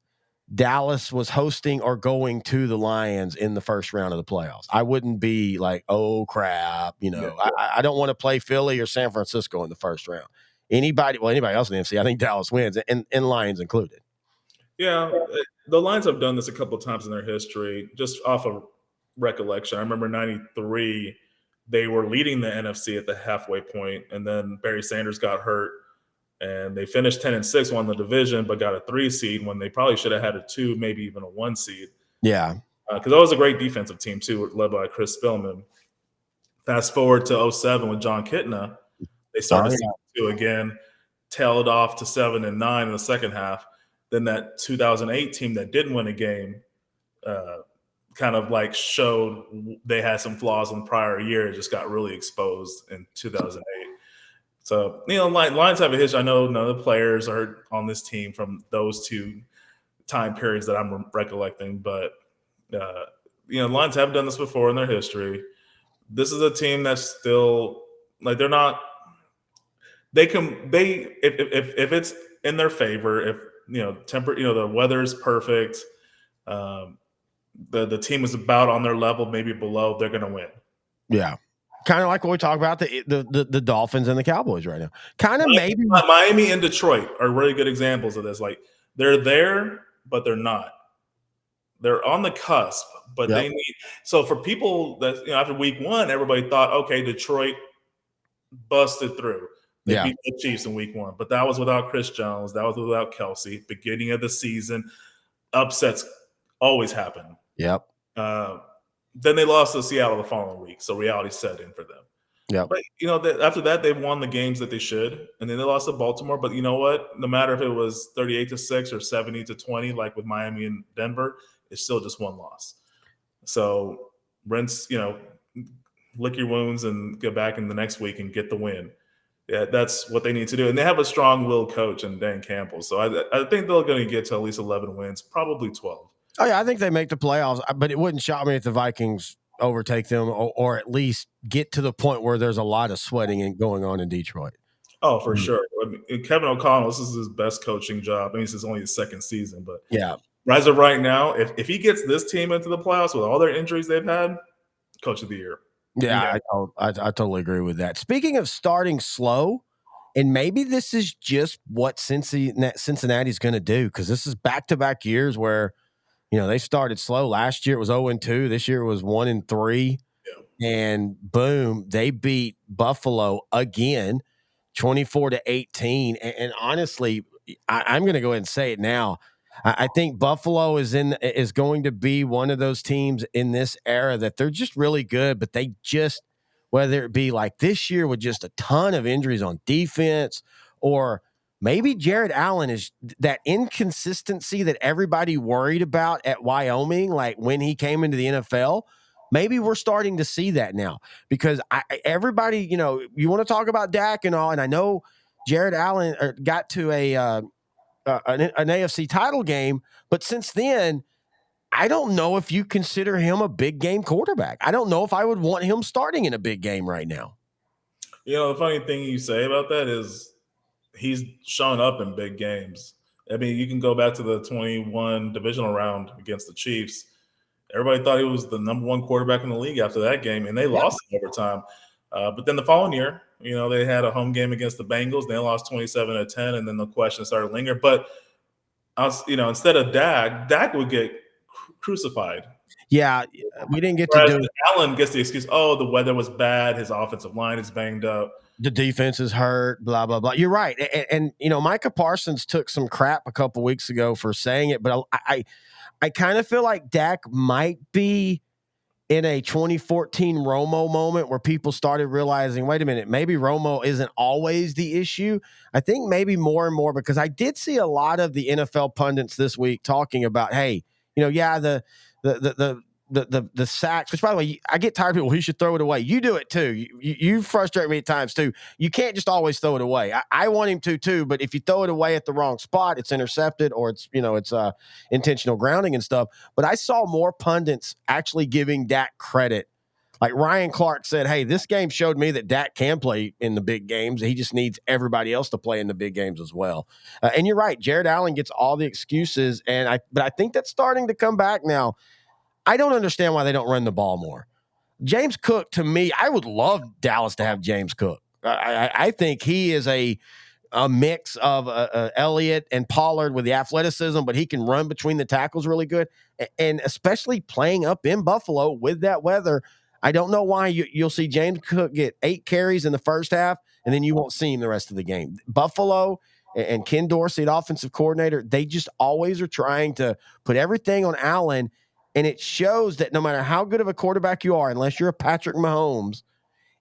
Dallas was hosting or going to the Lions in the first round of the playoffs. I wouldn't be like, oh crap, I don't want to play Philly or San Francisco in the first round. Anybody else in the NFC, I think Dallas wins, and Lions included. Yeah, the Lions have done this a couple of times in their history, just off of recollection. I remember '93, they were leading the NFC at the halfway point, and then Barry Sanders got hurt, and they finished 10-6, won the division, but got a 3 seed when they probably should have had a 2, maybe even a 1 seed. Yeah, because that was a great defensive team too, led by Chris Spillman. Fast forward to 07 with John Kitna, they started 6-2 again, tailed off to 7-9 in the second half. Then that 2008 team that didn't win a game kind of like showed they had some flaws in the prior year. It just got really exposed in 2008. So, Lions have a history. I know none of the players are on this team from those 2 time periods that I'm recollecting, but Lions have done this before in their history. This is a team that's still like they're not. If it's in their favor, if the weather's perfect, the team is about on their level, maybe below, they're going to win. Yeah, kind of like what we talk about the Dolphins and the Cowboys right now. Kind of maybe Miami and Detroit are really good examples of this. Like they're there, but they're not. They're on the cusp, but they need. So for people that after week 1, everybody thought, okay, Detroit busted through. They beat the Chiefs in week 1, but that was without Chris Jones. That was without Kelsey. Beginning of the season, upsets always happen. Yep. Then they lost to Seattle the following week, so reality set in for them. Yeah. But after that, they've won the games that they should, and then they lost to Baltimore. But you know what? No matter if it was 38-6 or 70-20, like with Miami and Denver, it's still just one loss. So rinse, lick your wounds and get back in the next week and get the win. Yeah, that's what they need to do. And they have a strong-willed coach in Dan Campbell. So I think they're going to get to at least 11 wins, probably 12. Oh yeah, I think they make the playoffs, but it wouldn't shock me if the Vikings overtake them or at least get to the point where there's a lot of sweating and going on in Detroit. Oh, for Mhm. sure. I mean, Kevin O'Connell, this is his best coaching job. I mean, this is only his second season, but Yeah. as of right now, if he gets this team into the playoffs with all their injuries they've had, coach of the year. Yeah, Yeah. I totally agree with that. Speaking of starting slow, and maybe this is just what Cincinnati's going to do because this is back-to-back years where they started slow. Last year it was 0-2. This year it was 1-3, and boom, they beat Buffalo again, 24-18. And honestly, I'm going to go ahead and say it now. I think Buffalo is going to be one of those teams in this era that they're just really good, but they just, whether it be like this year with just a ton of injuries on defense, or maybe Jared Allen is that inconsistency that everybody worried about at Wyoming, like when he came into the NFL. Maybe we're starting to see that now because everybody, you want to talk about Dak and all, and I know Jared Allen got to an AFC title game, but since then, I don't know if you consider him a big game quarterback. I don't know if I would want him starting in a big game right now. The funny thing you say about that is he's shown up in big games. I mean, you can go back to the 21 divisional round against the Chiefs. Everybody thought he was the number one quarterback in the league after that game, and they Yeah. lost in overtime. But then the following year, they had a home game against the Bengals. They lost 27-10, and then the question started lingering. But instead of Dak would get crucified. Yeah, we didn't get to Whereas do it. Allen gets the excuse, oh, the weather was bad, his offensive line is banged up. The defense is hurt, blah, blah, blah. You're right. And Micah Parsons took some crap a couple weeks ago for saying it, but I kind of feel like Dak might be in a 2014 Romo moment where people started realizing, wait a minute, maybe Romo isn't always the issue. I think maybe more and more, because I did see a lot of the NFL pundits this week talking about, hey, the sacks, which by the way, I get tired of people, he should throw it away. You do it too. You frustrate me at times too. You can't just always throw it away. I want him to too, but if you throw it away at the wrong spot, it's intercepted or it's intentional grounding and stuff. But I saw more pundits actually giving Dak credit. Like Ryan Clark said, hey, this game showed me that Dak can play in the big games. He just needs everybody else to play in the big games as well. And you're right. Jared Allen gets all the excuses. But I think that's starting to come back now. I don't understand why they don't run the ball more. James Cook, to me, I would love Dallas to have James Cook. I think he is a mix of Elliott and Pollard with the athleticism, but he can run between the tackles really good. And especially playing up in Buffalo with that weather, I don't know why you'll see James Cook get 8 carries in the first half, and then you won't see him the rest of the game. Buffalo and Ken Dorsey, the offensive coordinator, they just always are trying to put everything on Allen. And it shows that no matter how good of a quarterback you are, unless you're a Patrick Mahomes,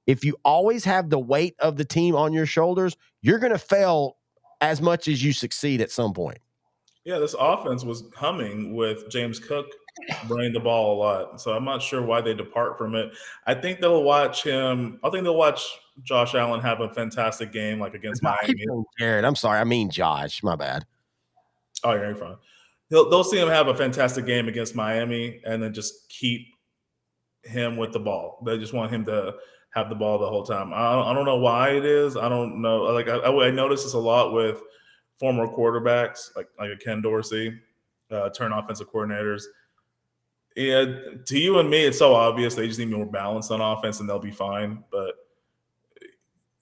if you always have the weight of the team on your shoulders, you're going to fail as much as you succeed at some point. Yeah, this offense was humming with James Cook running the ball a lot. So I'm not sure why they depart from it. I think they'll watch him. I think they'll watch Josh Allen have a fantastic game like against I keep Miami. saying Jared. I'm sorry. I mean Josh. My bad. Oh, you're fine. They'll see him have a fantastic game against Miami and then just keep him with the ball. They just want him to have the ball the whole time. I don't know why it is. I don't know. Like I notice this a lot with former quarterbacks, like a Ken Dorsey, turn offensive coordinators. Yeah, to you and me, it's so obvious they just need more balance on offense and they'll be fine. But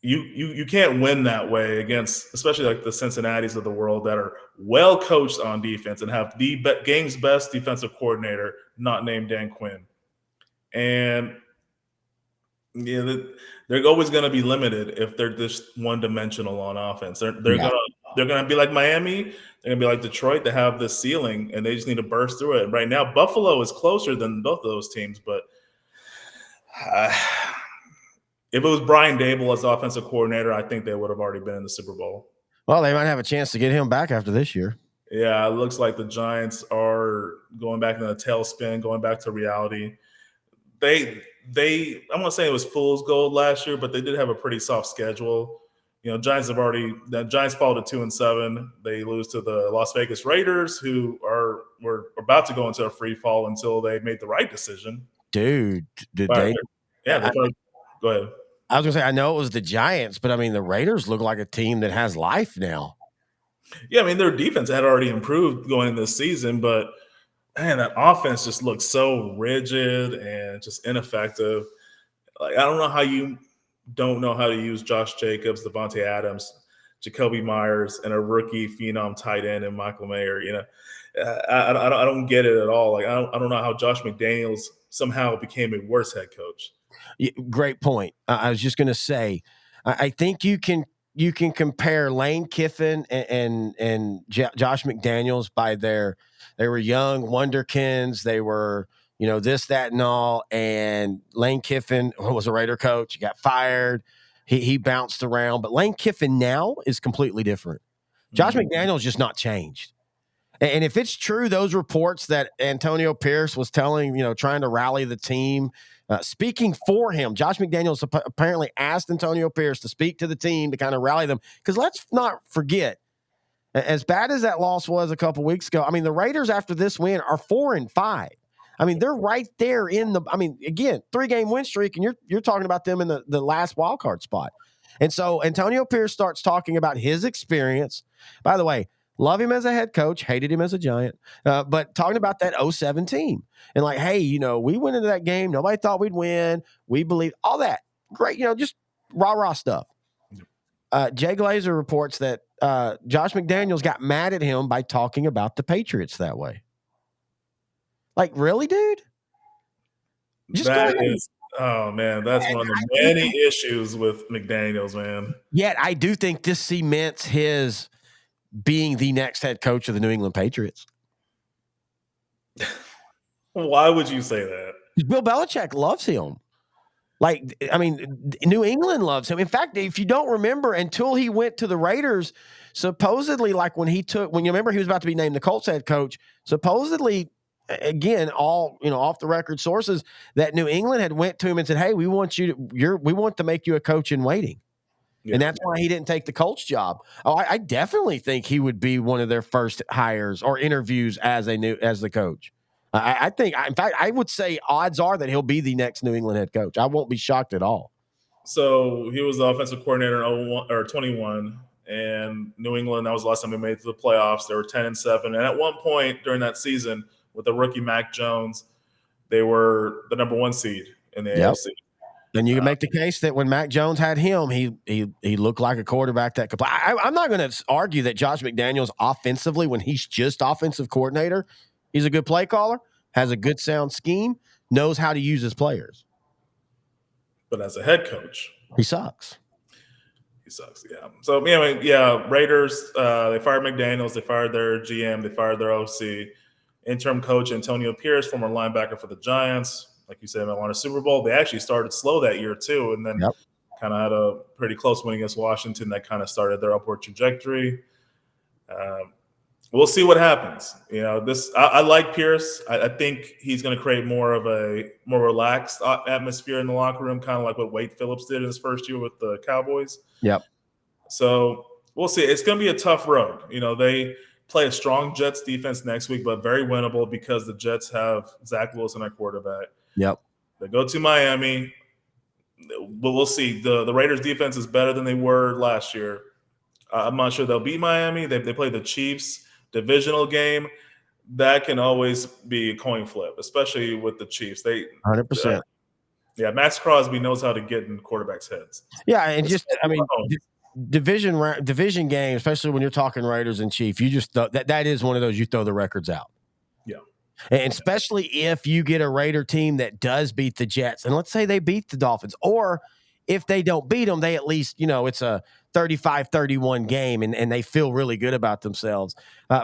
you can't win that way against, especially like the Cincinnati's of the world that are well coached on defense and have the game's best defensive coordinator, not named Dan Quinn. And yeah, they're always going to be limited if they're just one dimensional on offense. They're gonna be like Miami. They're gonna be like Detroit. They have the ceiling, and they just need to burst through it. Right now, Buffalo is closer than both of those teams, but uh, if it was Brian Dable as offensive coordinator, I think they would have already been in the Super Bowl. Well, they might have a chance to get him back after this year. Yeah, it looks like the Giants are going back in a tailspin, going back to reality. I'm gonna say it was fool's gold last year, but they did have a pretty soft schedule. Giants the Giants fall to 2-7. They lose to the Las Vegas Raiders, who were about to go into a free fall until they made the right decision. Dude, did But, they? Go ahead. I was gonna say I know it was the Giants, but I mean the Raiders look like a team that has life now. Yeah, I mean their defense had already improved going into this season, but man, that offense just looks so rigid and just ineffective. Like I don't know how you don't know how to use Josh Jacobs, Devontae Adams, Jacoby Myers, and a rookie phenom tight end and Michael Mayer. I don't get it at all. Like I don't know how Josh McDaniels somehow became a worse head coach. Great point. I was just going to say, I think you can compare Lane Kiffin and Josh McDaniels by they were young wonderkins. They were this, that, and all. And Lane Kiffin was a Raider coach. He got fired. He bounced around, but Lane Kiffin now is completely different. Josh McDaniels just not changed. And if it's true, those reports that Antonio Pierce was telling, trying to rally the team, speaking for him, Josh McDaniels apparently asked Antonio Pierce to speak to the team to kind of rally them. Because let's not forget, as bad as that loss was a couple weeks ago, I mean, the Raiders after this win are 4-5. I mean, they're right there again, 3-game win streak, and you're talking about them in the last wild card spot. And so Antonio Pierce starts talking about his experience. By the way, love him as a head coach, hated him as a Giant, but talking about that 07 team and like, hey, we went into that game. Nobody thought we'd win. We believe all that. Great, just rah-rah stuff. Jay Glazer reports that Josh McDaniels got mad at him by talking about the Patriots that way. Like, really, dude? Oh, man, that's one of the many issues with McDaniels, man. Yet I do think this cements his being the next head coach of the New England Patriots. Why would you say that? Bill Belichick loves him. Like, I mean, New England loves him. In fact, if you don't remember, until he went to the Raiders, supposedly, like when you remember he was about to be named the Colts head coach, supposedly, again, all off the record sources, that New England had went to him and said, "Hey, we want to make you a coach in waiting." Yeah. And that's why he didn't take the Colts job. Oh, I definitely think he would be one of their first hires or interviews as the coach. I think, in fact, I would say odds are that he'll be the next New England head coach. I won't be shocked at all. So he was the offensive coordinator in 21, and New England, that was the last time they made it to the playoffs. They were 10-7. And at one point during that season with the rookie Mac Jones, they were the number 1 seed in the AFC. And you can make the case that when Mac Jones had him, he looked like a quarterback that could play. I'm not going to argue that Josh McDaniels offensively, when he's just offensive coordinator, he's a good play caller, has a good sound scheme, knows how to use his players. But as a head coach, he sucks. Yeah. So anyway, Raiders, they fired McDaniels, they fired their GM, they fired their OC. Interim coach Antonio Pierce, former linebacker for the Giants. Like you said, they won a Super Bowl. They actually started slow that year too, and then kind of had a pretty close win against Washington that kind of started their upward trajectory. We'll see what happens. I like Pierce. I think he's going to create more of a more relaxed atmosphere in the locker room, kind of like what Wade Phillips did in his first year with the Cowboys. Yep. So we'll see. It's going to be a tough road. They play a strong Jets defense next week, but very winnable because the Jets have Zach Wilson at quarterback. Yep. They go to Miami, but we'll see. The Raiders defense is better than they were last year. I'm not sure they'll beat Miami. They play the Chiefs divisional game. That can always be a coin flip, especially with the Chiefs. 100%. Max Crosby knows how to get in quarterbacks' heads. Yeah, and division game, especially when you're talking Raiders and Chiefs, you just that is one of those you throw the records out. Yeah. And especially if you get a Raider team that does beat the Jets, and let's say they beat the Dolphins, or if they don't beat them, they at least, it's a 35-31 game, and they feel really good about themselves.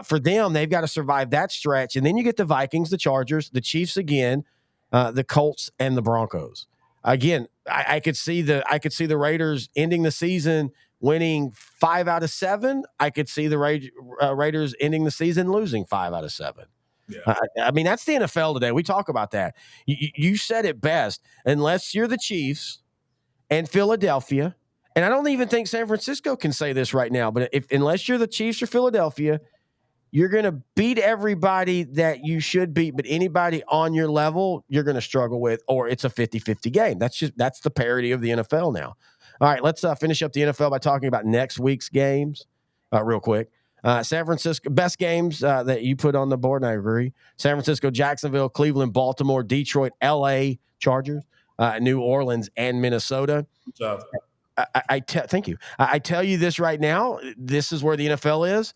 For them, they've got to survive that stretch, and then you get the Vikings, the Chargers, the Chiefs again, the Colts, and the Broncos. Again, I could see the Raiders ending the season winning 5 out of 7. I could see the Raiders ending the season losing 5 out of 7. Yeah. I mean, that's the NFL today. We talk about that. You said it best. Unless you're the Chiefs and Philadelphia And I don't even think San Francisco can say this right now, but unless you're the Chiefs or Philadelphia, you're going to beat everybody that you should beat, but anybody on your level, you're going to struggle with, or it's a 50-50 game. That's the parity of the NFL now. All right, let's finish up the NFL by talking about next week's games real quick. San Francisco, best games that you put on the board, and I agree. San Francisco, Jacksonville, Cleveland, Baltimore, Detroit, LA Chargers, New Orleans, and Minnesota. Good job. Thank you. I tell you this right now. This is where the NFL is.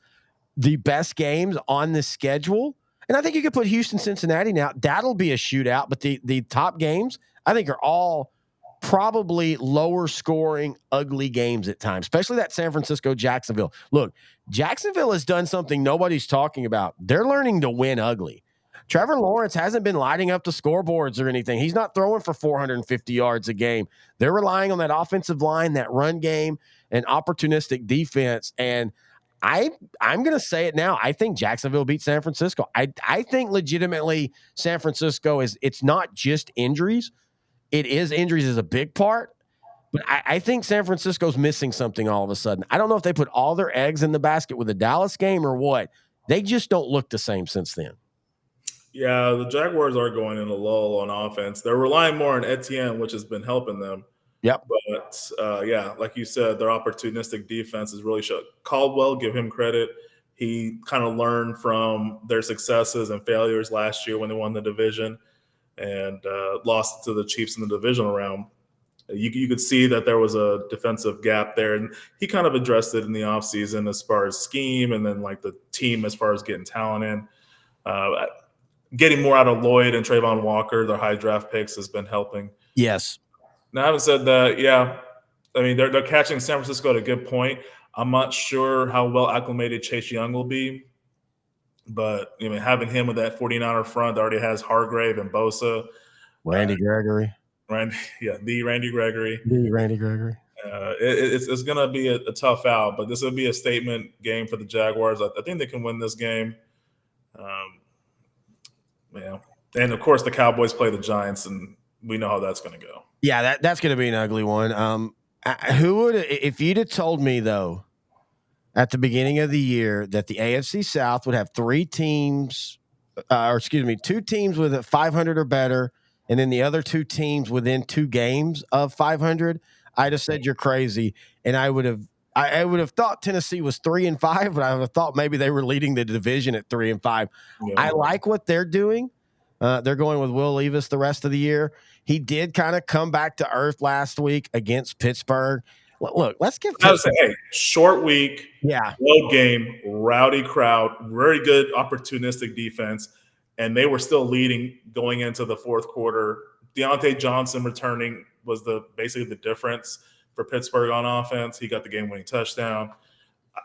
The best games on the schedule, and I think you could put Houston, Cincinnati now. That'll be a shootout, but the top games I think are all probably lower scoring, ugly games at times, especially that San Francisco, Jacksonville. Look, Jacksonville has done something nobody's talking about. They're learning to win ugly. Trevor Lawrence hasn't been lighting up the scoreboards or anything. He's not throwing for 450 yards a game. They're relying on that offensive line, that run game, and opportunistic defense. And I'm going to say it now. I think Jacksonville beat San Francisco. I think legitimately San Francisco it's not just injuries. It is injuries is a big part, but I think San Francisco's missing something all of a sudden. I don't know if they put all their eggs in the basket with the Dallas game or what. They just don't look the same since then. Yeah, the Jaguars are going in a lull on offense. They're relying more on Etienne, which has been helping them. Yep. But yeah, like you said, their opportunistic defense is really showing. Caldwell, give him credit. He kind of learned from their successes and failures last year when they won the division and lost to the Chiefs in the divisional round. You could see that there was a defensive gap there, and he kind of addressed it in the offseason as far as scheme and then like the team as far as getting talent in. Getting more out of Lloyd and Trayvon Walker, their high draft picks, has been helping. Yes. Now, having said that, yeah, I mean, they're catching San Francisco at a good point. I'm not sure how well acclimated Chase Young will be, but I mean, having him with that 49er front that already has Hargrave and Bosa. Randy Gregory. The Randy Gregory. It's going to be a tough out, but this will be a statement game for the Jaguars. I think they can win this game. Yeah. And, of course, the Cowboys play the Giants, and we know how that's going to go. Yeah, that's going to be an ugly one. Who would, if you'd have told me, though, at the beginning of the year that the AFC South would have two teams with 500 or better, and then the other two teams within 2 games of 500, I'd have said you're crazy. And I would have thought Tennessee was 3-5, but I would have thought maybe they were leading the division at 3-5. Yeah. I like what they're doing. They're going with Will Levis the rest of the year. He did kind of come back to earth last week against Pittsburgh. Look, let's give short week, road game, rowdy crowd, very good opportunistic defense, and they were still leading going into the fourth quarter. Deontay Johnson returning was basically the difference for Pittsburgh on offense. He got the game-winning touchdown.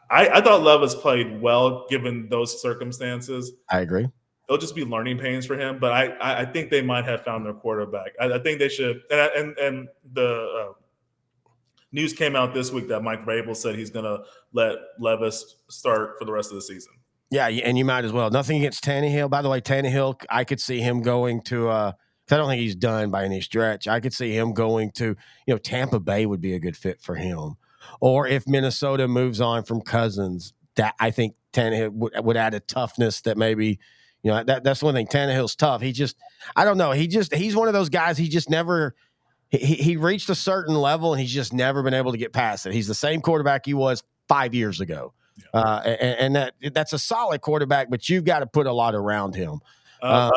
I thought Levis played well given those circumstances. I agree. It'll just be learning pains for him, but I think they might have found their quarterback. I think they should. And the news came out this week that Mike Vrabel said he's going to let Levis start for the rest of the season. Yeah, and you might as well. Nothing against Tannehill. By the way, Tannehill, I could see him going to I don't think he's done by any stretch. I could see him going to, Tampa Bay would be a good fit for him. Or if Minnesota moves on from Cousins, that I think Tannehill would add a toughness that maybe – that's one thing. Tannehill's tough. I don't know. He's one of those guys. He just never, he reached a certain level and he's just never been able to get past it. He's the same quarterback he was 5 years ago. Yeah. And that's a solid quarterback, but you've got to put a lot around him. I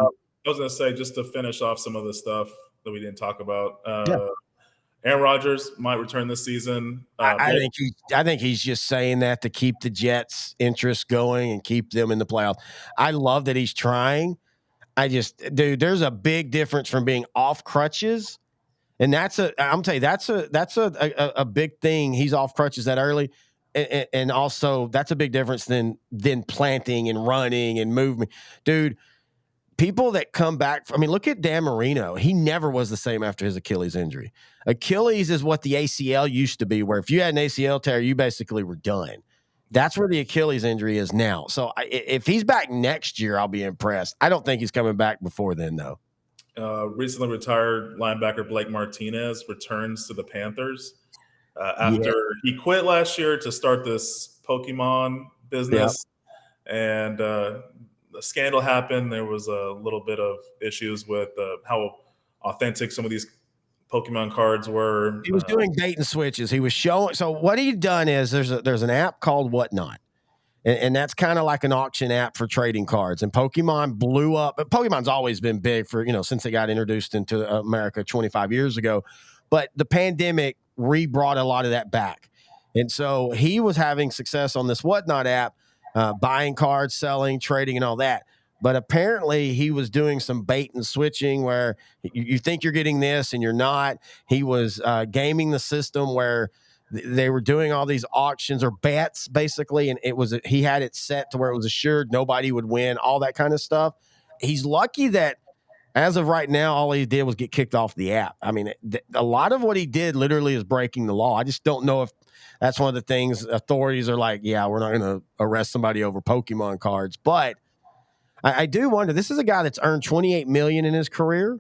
was going to say, just to finish off some of the stuff that we didn't talk about, Aaron Rodgers might return this season. I think he's just saying that to keep the Jets' interest going and keep them in the playoffs. I love that he's trying. There's a big difference from being off crutches, and I'm telling you, that's a big thing. He's off crutches that early, and also that's a big difference than planting and running and movement, dude. People that come back, look at Dan Marino. He never was the same after his Achilles injury. Achilles is what the ACL used to be, where if you had an ACL tear, you basically were done. That's where the Achilles injury is now. So if he's back next year, I'll be impressed. I don't think he's coming back before then, though. Recently retired linebacker Blake Martinez returns to the Panthers. Yeah. after he quit last year to start this Pokemon Yeah. business, and a scandal happened. There was a little bit of issues with how authentic some of these Pokemon cards were. He was doing bait and switches. He was showing. So what he'd done is there's an app called Whatnot. And that's kind of like an auction app for trading cards. And Pokemon blew up. But Pokemon's always been big for, since they got introduced into America 25 years ago. But the pandemic re-brought a lot of that back. And so he was having success on this Whatnot app, buying cards, selling, trading, and all that. But apparently he was doing some bait and switching where you think you're getting this and you're not. He was gaming the system where they were doing all these auctions or bets basically, and he had it set to where it was assured nobody would win, all that kind of stuff. He's lucky that as of right now, all he did was get kicked off the app. I mean, a lot of what he did literally is breaking the law. I just don't know if that's one of the things authorities are like, yeah, we're not going to arrest somebody over Pokemon cards. But I do wonder, this is a guy that's earned 28 million in his career.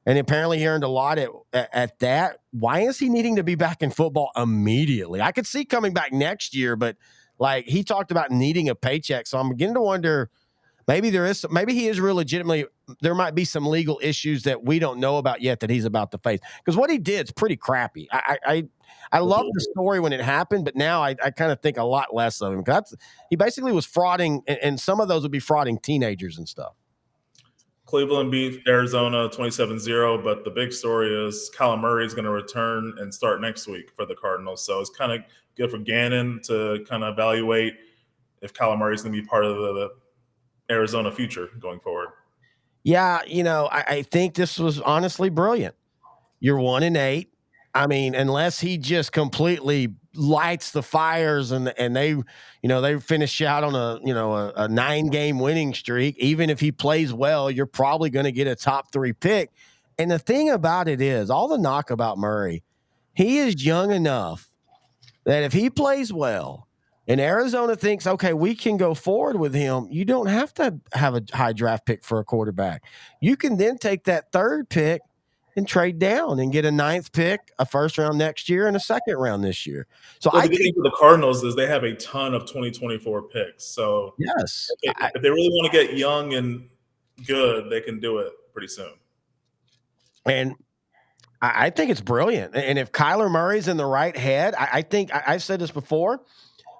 And apparently he earned a lot at that. Why is he needing to be back in football immediately? I could see coming back next year, but like he talked about needing a paycheck. So I'm beginning to wonder maybe maybe he is real legitimately. There might be some legal issues that we don't know about yet that he's about to face. Because what he did is pretty crappy. I love the story when it happened, but now I kind of think a lot less of him. Because he basically was frauding, and some of those would be frauding teenagers and stuff. Cleveland beat Arizona 27-0, but the big story is Kyler Murray is going to return and start next week for the Cardinals. So it's kind of good for Gannon to kind of evaluate if Kyler Murray is going to be part of the Arizona future going forward. Yeah, I think this was honestly brilliant. You're 1-8. I mean, unless he just completely lights the fires and they finish out on a 9-game winning streak. Even if he plays well, you're probably going to get a top 3 pick. And the thing about it is, all the knock about Murray, he is young enough that if he plays well and Arizona thinks, okay, we can go forward with him, you don't have to have a high draft pick for a quarterback. You can then take that 3rd pick and trade down and get a 9th pick, a 1st round next year, and a 2nd round this year. So the good thing for the Cardinals is they have a ton of 2024 picks. So yes, if they really want to get young and good, they can do it pretty soon. And I think it's brilliant. And if Kyler Murray's in the right head, I think I've said this before.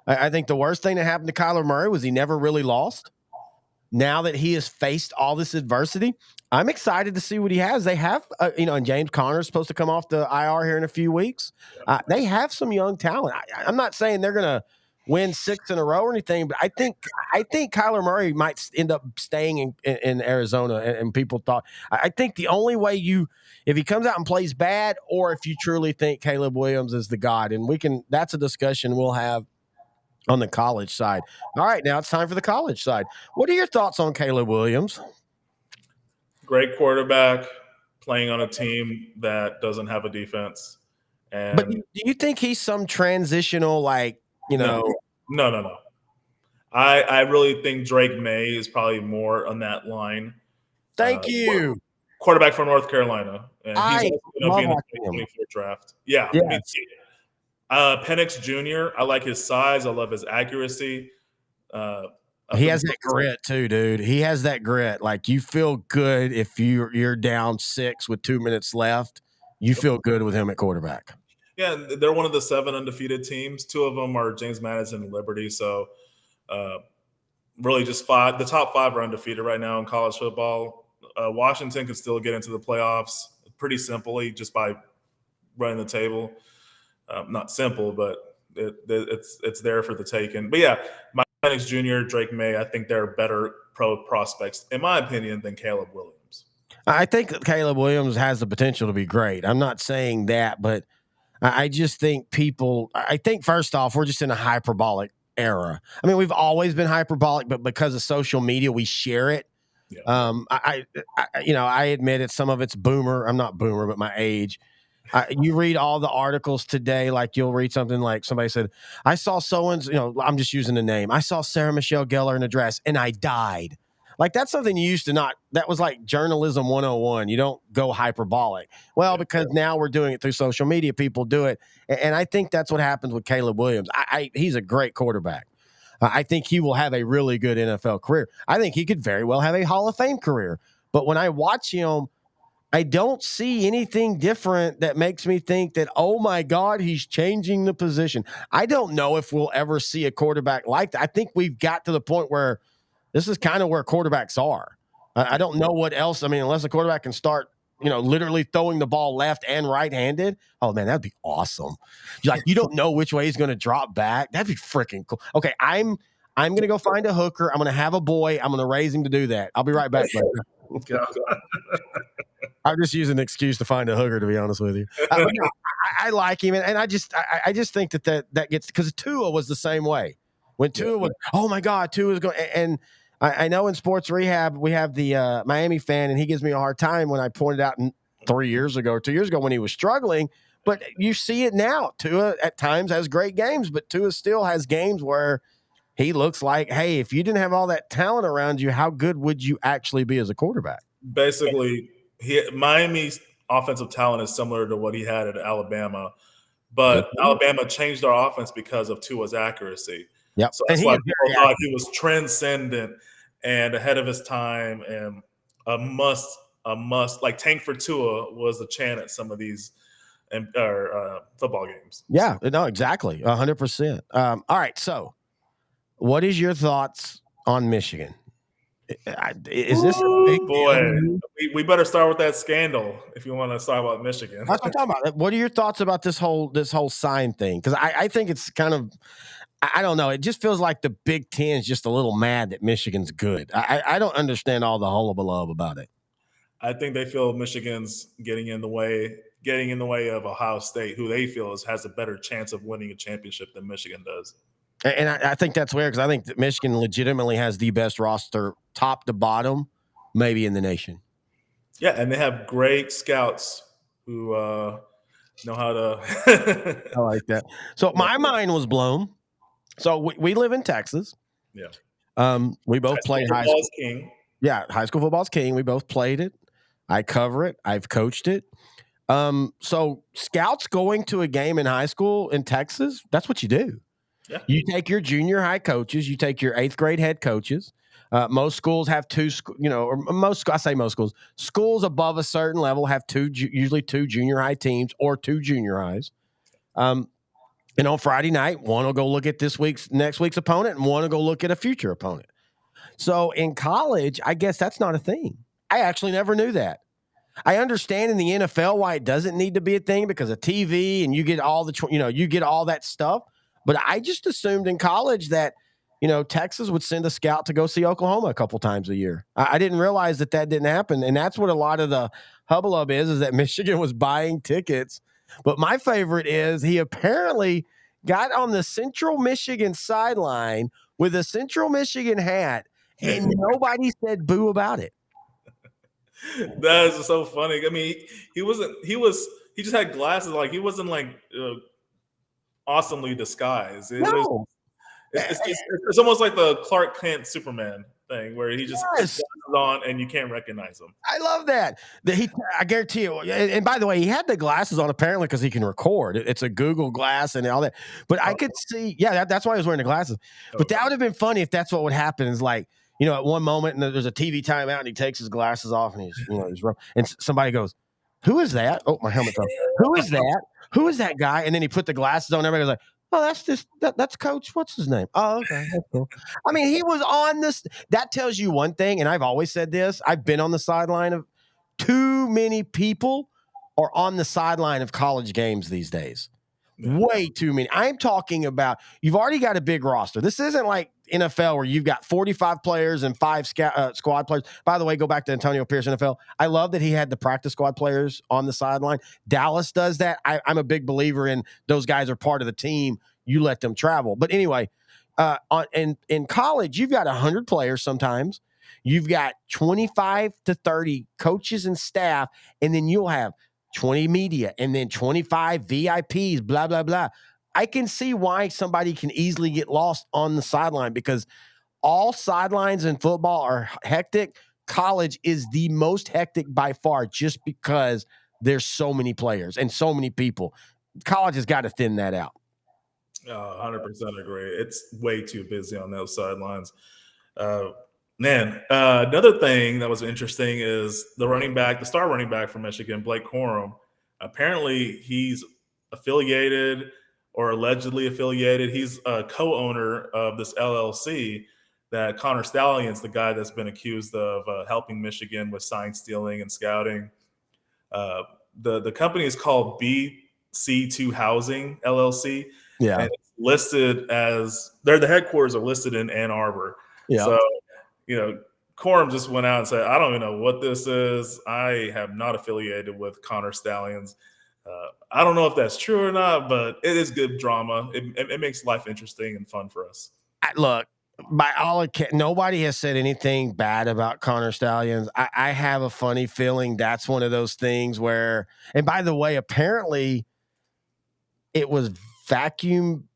I think the worst thing that happened to Kyler Murray was he never really lost. Now that he has faced all this adversity, I'm excited to see what he has. They have, and James Conner's supposed to come off the IR here in a few weeks. They have some young talent. I'm not saying they're going to win 6 in a row or anything, but I think Kyler Murray might end up staying in Arizona. And people thought, I think the only way if he comes out and plays bad, or if you truly think Caleb Williams is the god, and that's a discussion we'll have on the college side. All right, now it's time for the college side. What are your thoughts on Caleb Williams? Great quarterback playing on a team that doesn't have a defense. But do you think he's some transitional, No. I really think Drake May is probably more on that line. Thank you. Quarterback from North Carolina. And I he's love going to be in the 2024 draft. Yeah. Yes. Penix Jr., I like his size. I love his accuracy. He has that grit too, dude. He has that grit. Like, you feel good if you're down 6 with 2 minutes left. You feel good with him at quarterback. Yeah, they're one of the 7 undefeated teams. 2 of them are James Madison and Liberty. So really just 5. The top 5 are undefeated right now in college football. Washington can still get into the playoffs pretty simply just by running the table. Not simple, but it's there for the taking. But yeah, Penix Jr., Drake May, I think they're better pro prospects, in my opinion, than Caleb Williams. I think Caleb Williams has the potential to be great. I'm not saying that, but I just think I think first off, we're just in a hyperbolic era. I mean, we've always been hyperbolic, but because of social media, we share it. Yeah. I admit some of it's boomer. I'm not boomer, but my age. You read all the articles today, like you'll read something like somebody said, I saw I'm just using the name. I saw Sarah Michelle Gellar in a dress and I died. Like that's something you used to not. That was like journalism 101. You don't go hyperbolic. Well, because now we're doing it through social media. People do it, and I think that's what happens with Caleb Williams. He's a great quarterback. I think he will have a really good NFL career. I think he could very well have a Hall of Fame career. But when I watch him, I don't see anything different that makes me think that, oh my God, he's changing the position. I don't know if we'll ever see a quarterback like that. I think we've got to the point where this is kind of where quarterbacks are. I don't know what else. I mean, unless a quarterback can start, literally throwing the ball left and right-handed. Oh man, that'd be awesome. You don't know which way he's going to drop back. That'd be freaking cool. Okay, I'm going to go find a hooker. I'm going to have a boy. I'm going to raise him to do that. I'll be right back. I'm just using an excuse to find a hooker, to be honest with you. I like him, and I just think that gets, because Tua was the same way. When Tua was, oh my God, Tua is going, and I know in sports rehab we have the Miami fan, and he gives me a hard time when I pointed out 3 years ago or 2 years ago when he was struggling. But you see it now. Tua at times has great games, but Tua still has games where he looks like, hey, if you didn't have all that talent around you, how good would you actually be as a quarterback? Basically, Miami's offensive talent is similar to what he had at Alabama, but Alabama changed their offense because of Tua's accuracy. Yep. So that's why people thought he was transcendent and ahead of his time, and a must. Like Tank for Tua was the chant at some of these football games. Yeah, no, exactly, 100%. All right, so what is your thoughts on Michigan? Is this a big deal? We better start with that scandal if you want to talk about Michigan. That's what I'm talking about. What are your thoughts about this whole sign thing? Because I think it's kind of, I don't know. It just feels like the Big Ten is just a little mad that Michigan's good. I don't understand all the hullabaloo about it. I think they feel Michigan's getting in the way of Ohio State, who they feel has a better chance of winning a championship than Michigan does. And I think that's weird, because I think that Michigan legitimately has the best roster, top to bottom, maybe in the nation. Yeah, and they have great scouts who know how to. I like that. So my mind was blown. So we live in Texas. Yeah. We both played high school. King. Yeah, high school football's king. We both played it. I cover it. I've coached it. So scouts going to a game in high school in Texas, that's what you do. Yeah. You take your junior high coaches, you take your 8th grade head coaches. Most schools have schools above a certain level have usually two junior high teams or 2 junior highs. And on Friday night, one will go look at next week's opponent, and one will go look at a future opponent. So in college, I guess that's not a thing. I actually never knew that. I understand in the NFL why it doesn't need to be a thing, because of TV and you get all you get all that stuff. But I just assumed in college that, Texas would send a scout to go see Oklahoma a couple times a year. I didn't realize that didn't happen. And that's what a lot of the hubbub is that Michigan was buying tickets. But my favorite is he apparently got on the Central Michigan sideline with a Central Michigan hat, and nobody said boo about it. That is so funny. I mean, he just had glasses. Like, he wasn't like awesomely disguised. It's almost like the Clark Kent Superman thing, where he just puts glasses on and you can't recognize him. I love that. I guarantee you. And by the way, he had the glasses on apparently because he can record. It's a Google Glass and all that. But I could see, that's why he was wearing the glasses. But that would have been funny if that's what would happen. Is like, at one moment and there's a TV timeout and he takes his glasses off and he's and somebody goes, "Who is that?" "Oh, my helmet's on." "Who is that? Who is that guy?" And then he put the glasses on. Everybody's like, "Oh, that's Coach. What's his name?" "Oh, okay, that's cool." I mean, he was on this. That tells you one thing, and I've always said this. I've been on the sideline of too many people are on the sideline of college games these days. Way too many. I'm talking about, you've already got a big roster. This isn't like NFL where you've got 45 players and 5 squad players. By the way, go back to Antonio Pierce NFL. I love that he had the practice squad players on the sideline. Dallas does that. I'm a big believer in those guys are part of the team. You let them travel. But anyway, in college, you've got 100 players sometimes. You've got 25 to 30 coaches and staff, and then you'll have 20 media, and then 25 VIPs, blah, blah, blah. I can see why somebody can easily get lost on the sideline, because all sidelines in football are hectic. College is the most hectic by far just because there's so many players and so many people. College has got to thin that out. 100% agree. It's way too busy on those sidelines. Uh, another thing that was interesting is the star running back from Michigan, Blake Corum. Apparently, he's affiliated or allegedly affiliated. He's a co-owner of this LLC that Connor Stalions, the guy that's been accused of helping Michigan with sign stealing and scouting. Uh, the company is called BC2 Housing LLC, Yeah. and it's listed as the headquarters are listed in Ann Arbor. Yeah. So, Corum just went out and said, "I don't even know what this is. I have not affiliated with Connor Stalions." I don't know if that's true or not, but it is good drama. It makes life interesting and fun for us. Look, by all accounts, nobody has said anything bad about Connor Stalions. I have a funny feeling that's one of those things where, and by the way, apparently it was vacuum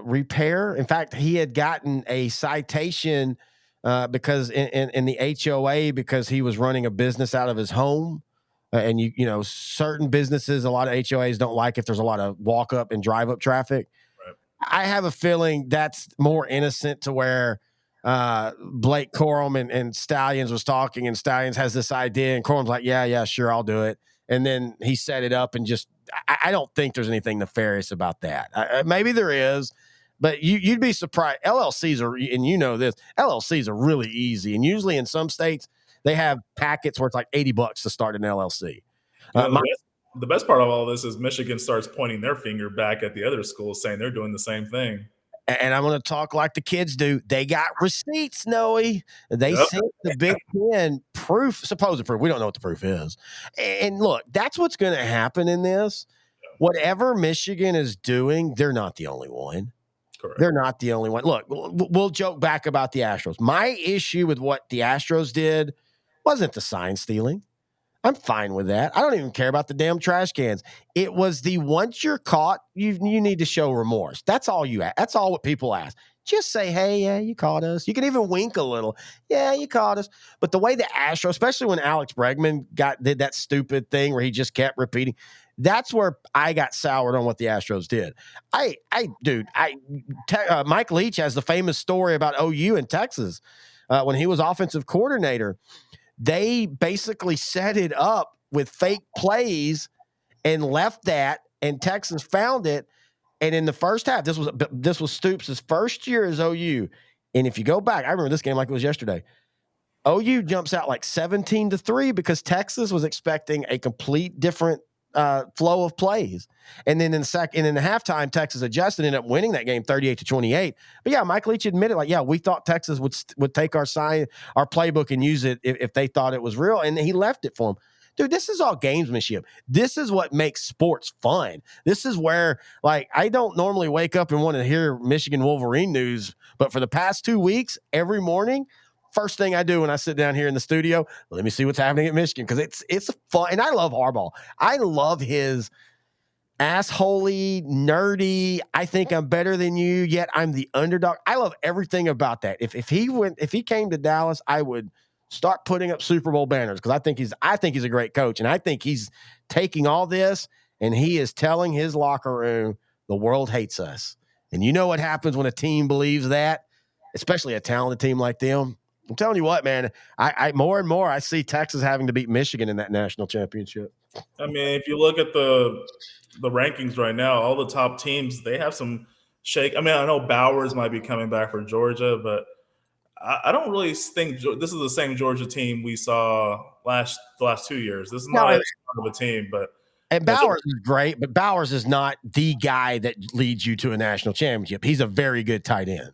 repair. In fact, he had gotten a citation because in the HOA because he was running a business out of his home. And certain businesses, a lot of HOAs don't like if there's a lot of walk up and drive up traffic. Right. I have a feeling that's more innocent to where Blake Corum and Stalions was talking, and Stalions has this idea, and Corum's like, yeah, sure, I'll do it. And then he set it up and just, I don't think there's anything nefarious about that. Maybe there is, but you'd be surprised. LLCs are, and you know this, LLCs are really easy. And usually in some states, they have packets where it's like $80 to start an LLC. The best part of all this is Michigan starts pointing their finger back at the other schools saying they're doing the same thing. And I'm going to talk like the kids do. They got receipts, Noe. They sent the Big Ten supposed proof. We don't know what the proof is. And look, that's what's going to happen in this. Whatever Michigan is doing, they're not the only one. Correct. They're not the only one. Look, we'll joke back about the Astros. My issue with what the Astros did wasn't the sign stealing. I'm fine with that. I don't even care about the damn trash cans. It was once you're caught, you need to show remorse. That's all you ask. That's all what people ask. Just say, hey, yeah, you caught us. You can even wink a little. Yeah, you caught us. But the way the Astros, especially when Alex Bregman did that stupid thing where he just kept repeating, that's where I got soured on what the Astros did. Mike Leach has the famous story about OU in Texas when he was offensive coordinator. They basically set it up with fake plays and left that, and Texas found it. And in the first half, this was Stoops' first year as OU. And if you go back, I remember this game like it was yesterday. OU jumps out like 17-3 because Texas was expecting a complete different flow of plays. And then in the halftime, Texas adjusted and ended up winning that game 38-28. But yeah, Mike Leach admitted, we thought Texas would take our playbook and use it if they thought it was real. And he left it for them. Dude, this is all gamesmanship. This is what makes sports fun. This is where, I don't normally wake up and want to hear Michigan Wolverine news, but for the past 2 weeks, every morning, first thing I do when I sit down here in the studio, let me see what's happening at Michigan, because it's fun. And I love Harbaugh. I love his assholey, nerdy, I think I'm better than you, yet I'm the underdog. I love everything about that. If he came to Dallas, I would start putting up Super Bowl banners, because I think he's a great coach, and I think he's taking all this and he is telling his locker room the world hates us. And you know what happens when a team believes that, especially a talented team like them. I'm telling you what, man, I more and more I see Texas having to beat Michigan in that national championship. I mean, if you look at the rankings right now, all the top teams, they have some shake. I mean, I know Bowers might be coming back for Georgia, but I don't really think this is the same Georgia team we saw the last 2 years. This is not as strong of a team, but Bowers is great, but Bowers is not the guy that leads you to a national championship. He's a very good tight end.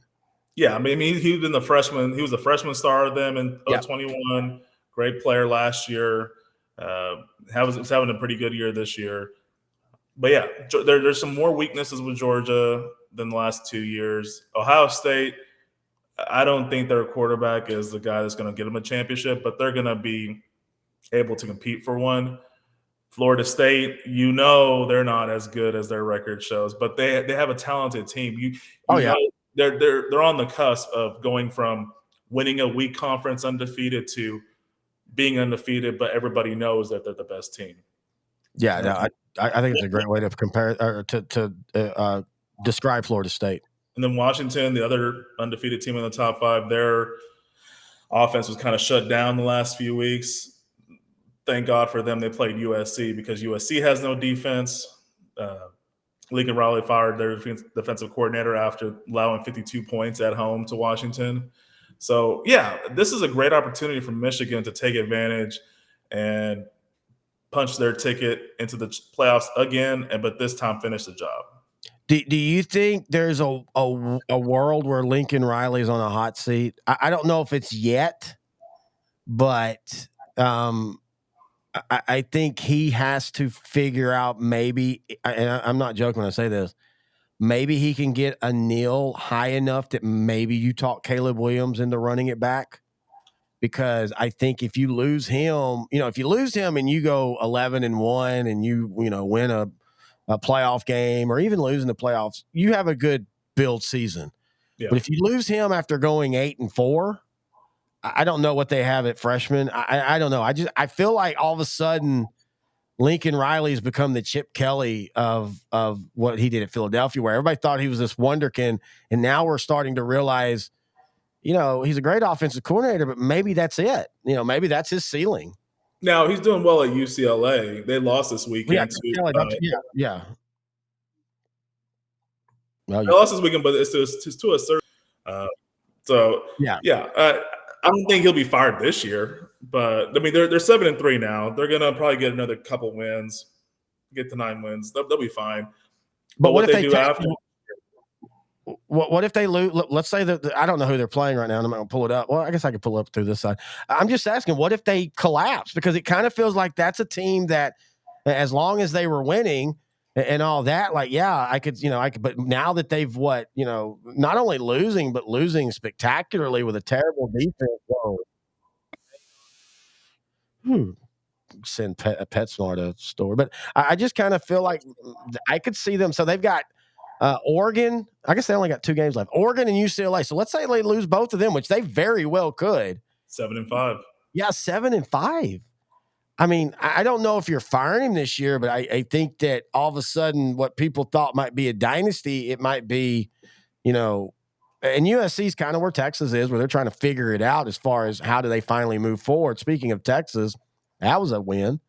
Yeah, I mean, he was the freshman. He was the freshman star of them in 21. Great player last year. Was having a pretty good year this year. But yeah, there's some more weaknesses with Georgia than the last 2 years. Ohio State, I don't think their quarterback is the guy that's going to get them a championship, but they're going to be able to compete for one. Florida State, they're not as good as their record shows, but they have a talented team. they're on the cusp of going from winning a weak conference undefeated to being undefeated, but everybody knows that they're the best team. Yeah, no, I think it's a great way to compare or to describe Florida State. And then Washington, the other undefeated team in the top 5, their offense was kind of shut down the last few weeks. Thank God for them. They played USC because USC has no defense. Lincoln Riley fired their defensive coordinator after allowing 52 points at home to Washington. So, yeah, this is a great opportunity for Michigan to take advantage and punch their ticket into the playoffs again, but this time finish the job. Do you think there's a world where Lincoln Riley is on a hot seat? I don't know if it's yet, but I think he has to figure out maybe, and I'm not joking when I say this, maybe he can get a nil high enough that maybe you talk Caleb Williams into running it back. Because I think if you lose him, if you lose him and you go 11-1 and you win a playoff game or even losing the playoffs, you have a good build season. Yeah. But if you lose him after going 8-4, I don't know what they have at freshman. I don't know. I feel like all of a sudden Lincoln Riley's become the Chip Kelly of what he did at Philadelphia, where everybody thought he was this wonderkin, and now we're starting to realize, he's a great offensive coordinator, but maybe that's it. Maybe that's his ceiling. Now, he's doing well at UCLA. They lost this weekend. Yeah. Well, they lost this weekend, but it's to a certain. I don't think he'll be fired this year. But I mean, they're 7-3 now. They're gonna probably get another couple wins, get to 9 wins. They'll be fine. But what if they do after? What if they lose? Let's say that I don't know who they're playing right now. And I'm going to pull it up. Well, I guess I could pull it up through this side. I'm just asking, what if they collapse? Because it kind of feels like that's a team that, as long as they were winning and all that, I could. But now that they've not only losing but losing spectacularly with a terrible defense. Send PetSmart a store, but I just kind of feel like I could see them. So they've got. Oregon, I guess they only got 2 games left. Oregon and UCLA. So let's say they lose both of them, which they very well could. 7-5. Yeah, 7-5. I mean, I don't know if you're firing him this year, but I think that all of a sudden what people thought might be a dynasty, it might be, and USC is kind of where Texas is, where they're trying to figure it out as far as how do they finally move forward. Speaking of Texas, that was a win.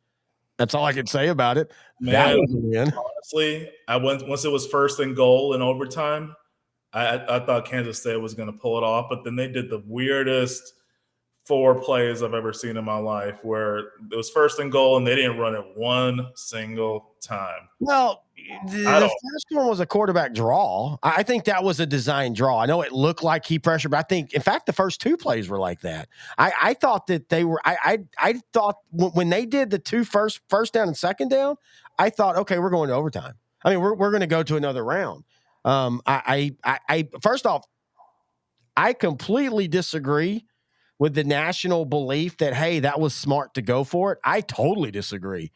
That's all I can say about it. Man, that was a win. Honestly, once it was 1st and goal in overtime, I thought Kansas State was going to pull it off, but then they did the weirdest 4 plays I've ever seen in my life, where it was 1st and goal and they didn't run it one single time. Well, the first one was a quarterback draw. I think that was a design draw. I know it looked like he pressured, but I think, in fact, the first 2 plays were like that. I thought that they were. I thought when they did the 2 first down and second down, I thought, okay, we're going to overtime. I mean, we're going to go to another round. First off, I completely disagree with the national belief that, hey, that was smart to go for it. I totally disagree.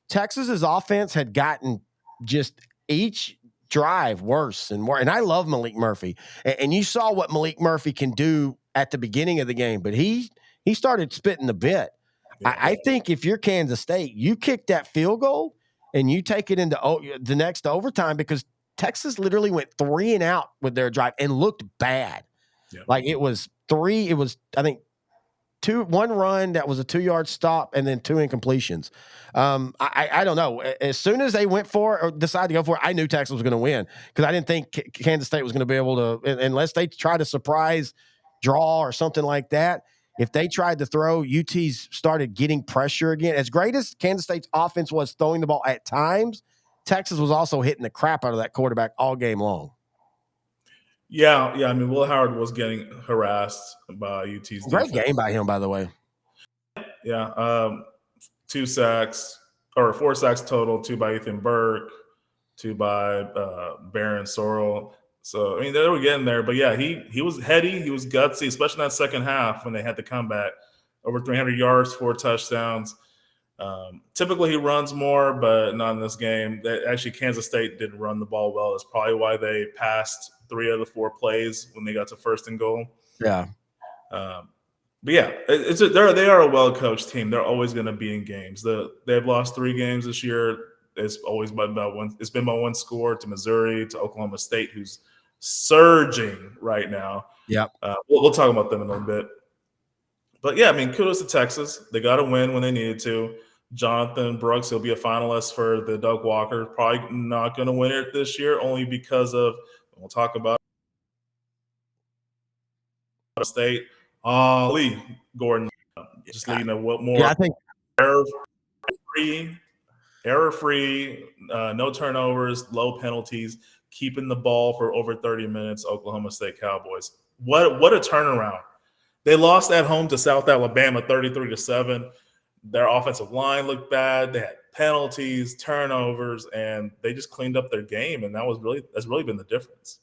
Texas's offense had gotten just each drive worse and more. And I love Malik Murphy. And you saw what Malik Murphy can do at the beginning of the game, but he started spitting the bit. Yeah. I think if you're Kansas State, you kick that field goal and you take it into the next overtime, because Texas literally went 3 and out with their drive and looked bad. Yeah. Like it was, I think, 1 run that was a 2-yard stop and then 2 incompletions. I don't know. As soon as they went for it or decided to go for it, I knew Texas was going to win, because I didn't think Kansas State was going to be able to, unless they try to surprise draw or something like that. If they tried to throw, UT's started getting pressure again. As great as Kansas State's offense was throwing the ball at times, Texas was also hitting the crap out of that quarterback all game long. Yeah. I mean, Will Howard was getting harassed by UT's defense. Great game by him, by the way. Yeah. 2 sacks or 4 sacks total, 2 by Ethan Burke, 2 by Baron Sorrell. So, I mean, they were getting there. But, yeah, he was heady. He was gutsy, especially in that second half when they had to come back. Over 300 yards, 4 touchdowns. Typically he runs more, but not in this game. Actually, Kansas State didn't run the ball well. That's probably why they passed 3 out of the 4 plays when they got to first and goal. Yeah. But yeah, they are a well coached team. They're always going to be in games. They've lost 3 games this year. It's always been about one. It's been by 1 score to Missouri, to Oklahoma State, who's surging right now. Yep. We'll talk about them in a little bit. But yeah, I mean, kudos to Texas. They got to win when they needed to. Jonathan Brooks, he'll be a finalist for the Doug Walker. Probably not going to win it this year, only because of, we'll talk about State. Lee Gordon just leading a more I think error-free, no turnovers, low penalties, keeping the ball for over 30 minutes. Oklahoma State Cowboys. What a turnaround! They lost at home to South Alabama 33-7. Their offensive line looked bad. They had penalties, turnovers, and they just cleaned up their game, and that's really been the difference.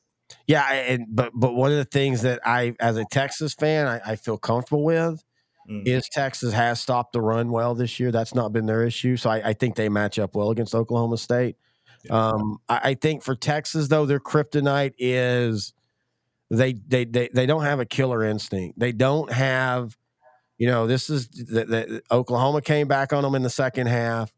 Yeah, but one of the things that I, as a Texas fan, I feel comfortable with is Texas has stopped the run well this year. That's not been their issue, so I think they match up well against Oklahoma State. Yeah. I think for Texas, though, their kryptonite is they don't have a killer instinct. They don't have, this is the Oklahoma came back on them in the second half.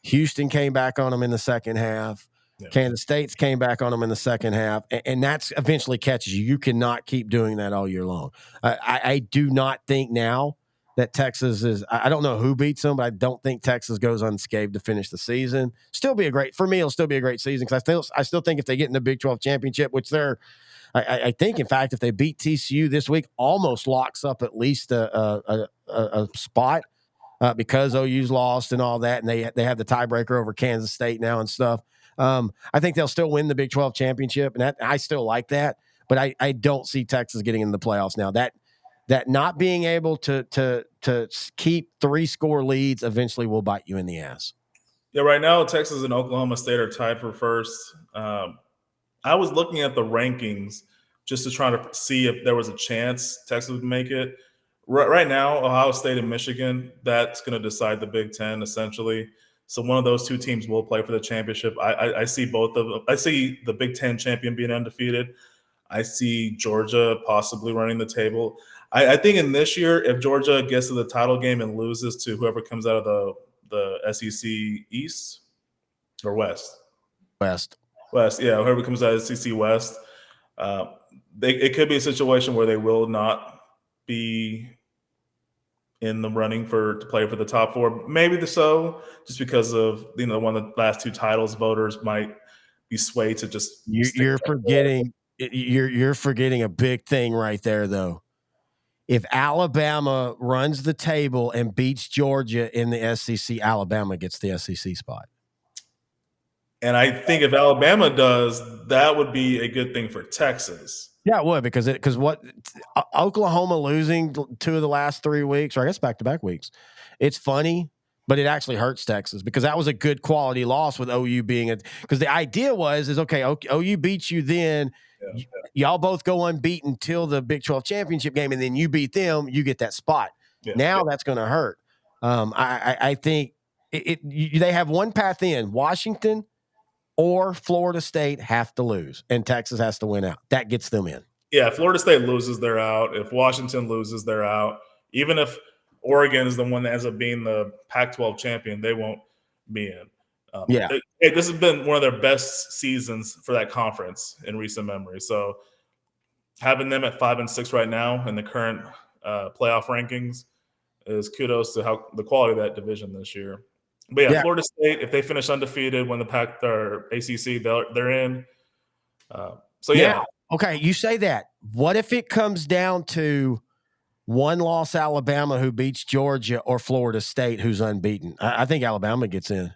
Houston came back on them in the second half. Yeah. Kansas State's came back on them in the second half, and that's eventually catches you. You cannot keep doing that all year long. I do not think now that Texas is – I don't know who beats them, but I don't think Texas goes unscathed to finish the season. For me, it'll still be a great season because I still think if they get in the Big 12 championship, which they're – I think, in fact, if they beat TCU this week, almost locks up at least a spot. Because OU's lost and all that, and they have the tiebreaker over Kansas State now and stuff. I think they'll still win the Big 12 championship, and I still like that. But I don't see Texas getting in the playoffs now. That not being able to keep 3-score leads eventually will bite you in the ass. Yeah, right now Texas and Oklahoma State are tied for first. I was looking at the rankings just to try to see if there was a chance Texas would make it. Right now, Ohio State and Michigan, that's going to decide the Big Ten, essentially. So one of those 2 teams will play for the championship. I see both of them. I see the Big Ten champion being undefeated. I see Georgia possibly running the table. I think in this year, if Georgia gets to the title game and loses to whoever comes out of the SEC East or West? West, yeah, whoever comes out of SEC West, it could be a situation where they will not be in the running to play for the top 4. Maybe just because of one of the last 2 titles, voters might be swayed to just. You're forgetting a big thing right there, though. If Alabama runs the table and beats Georgia in the SEC, Alabama gets the SEC spot. And I think if Alabama does, that would be a good thing for Texas. Yeah, it would because what Oklahoma losing 2 of the last 3 weeks, or I guess back-to-back weeks, it's funny, but it actually hurts Texas because that was a good quality loss with OU being because the idea is okay, OU beats you then, y'all both go unbeaten till the Big 12 championship game, and then you beat them, you get that spot. That's going to hurt. I think they have one path in. Washington or Florida State have to lose, and Texas has to win out. That gets them in. Yeah, if Florida State loses, they're out. If Washington loses, they're out. Even if Oregon is the one that ends up being the Pac-12 champion, they won't be in. This has been one of their best seasons for that conference in recent memory. So having them at 5-6 right now in the current playoff rankings is kudos to how the quality of that division this year. But Florida State, if they finish undefeated, win the Pac or ACC, they're in. Okay, you say that. What if it comes down to 1-loss Alabama who beats Georgia or Florida State who's unbeaten? I think Alabama gets in.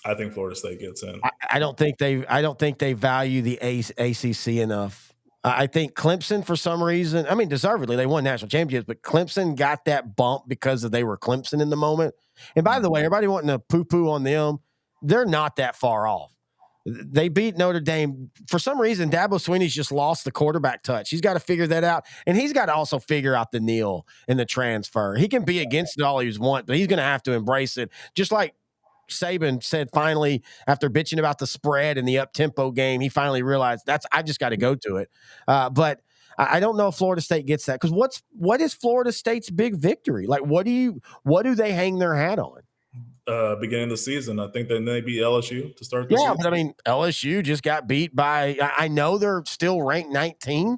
I think Florida State gets in. I don't think they value the ACC enough. I think Clemson, for some reason, I mean, deservedly, they won national championships, but Clemson got that bump because they were Clemson in the moment. And by the way, everybody wanting to poo-poo on them, they're not that far off. They beat Notre Dame. For some reason, Dabo Swinney's just lost the quarterback touch. He's got to figure that out. And he's got to also figure out the kneel and the transfer. He can be against it all he wants, but he's going to have to embrace it. Just like Saban said finally, after bitching about the spread and the up-tempo game, he finally realized I just got to go to it. But I don't know if Florida State gets that, because what is Florida State's big victory? Like, what do they hang their hat on? Beginning of the season, I think they beat LSU to start the Yeah, season. but I mean, LSU just got beat by. I know they're still ranked 19,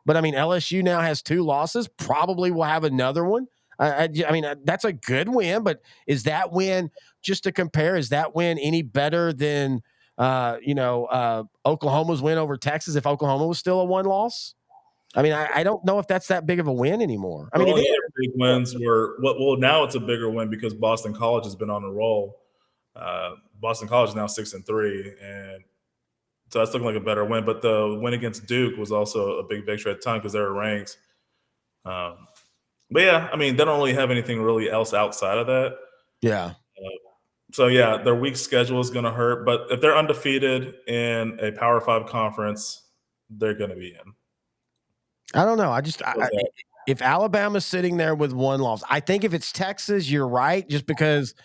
but I mean, LSU now has 2 losses. Probably will have another one. I mean, that's a good win, but is that win, just to compare? Is that win any better than Oklahoma's win over Texas if Oklahoma was still a 1 loss? I mean, I don't know if that's that big of a win anymore. I Their mean, it only is. other big wins were well. Now it's a bigger win because Boston College has been on a roll. Boston College is now 6-3, and so that's looking like a better win. But the win against Duke was also a big victory at the time because they were ranked. But yeah, I mean, they don't really have anything really else outside of that. Yeah. So yeah, their weak schedule is going to hurt. But if they're undefeated in a Power 5 conference, they're going to be in. I don't know. If Alabama's sitting there with 1 loss, I think if it's Texas, you're right, just because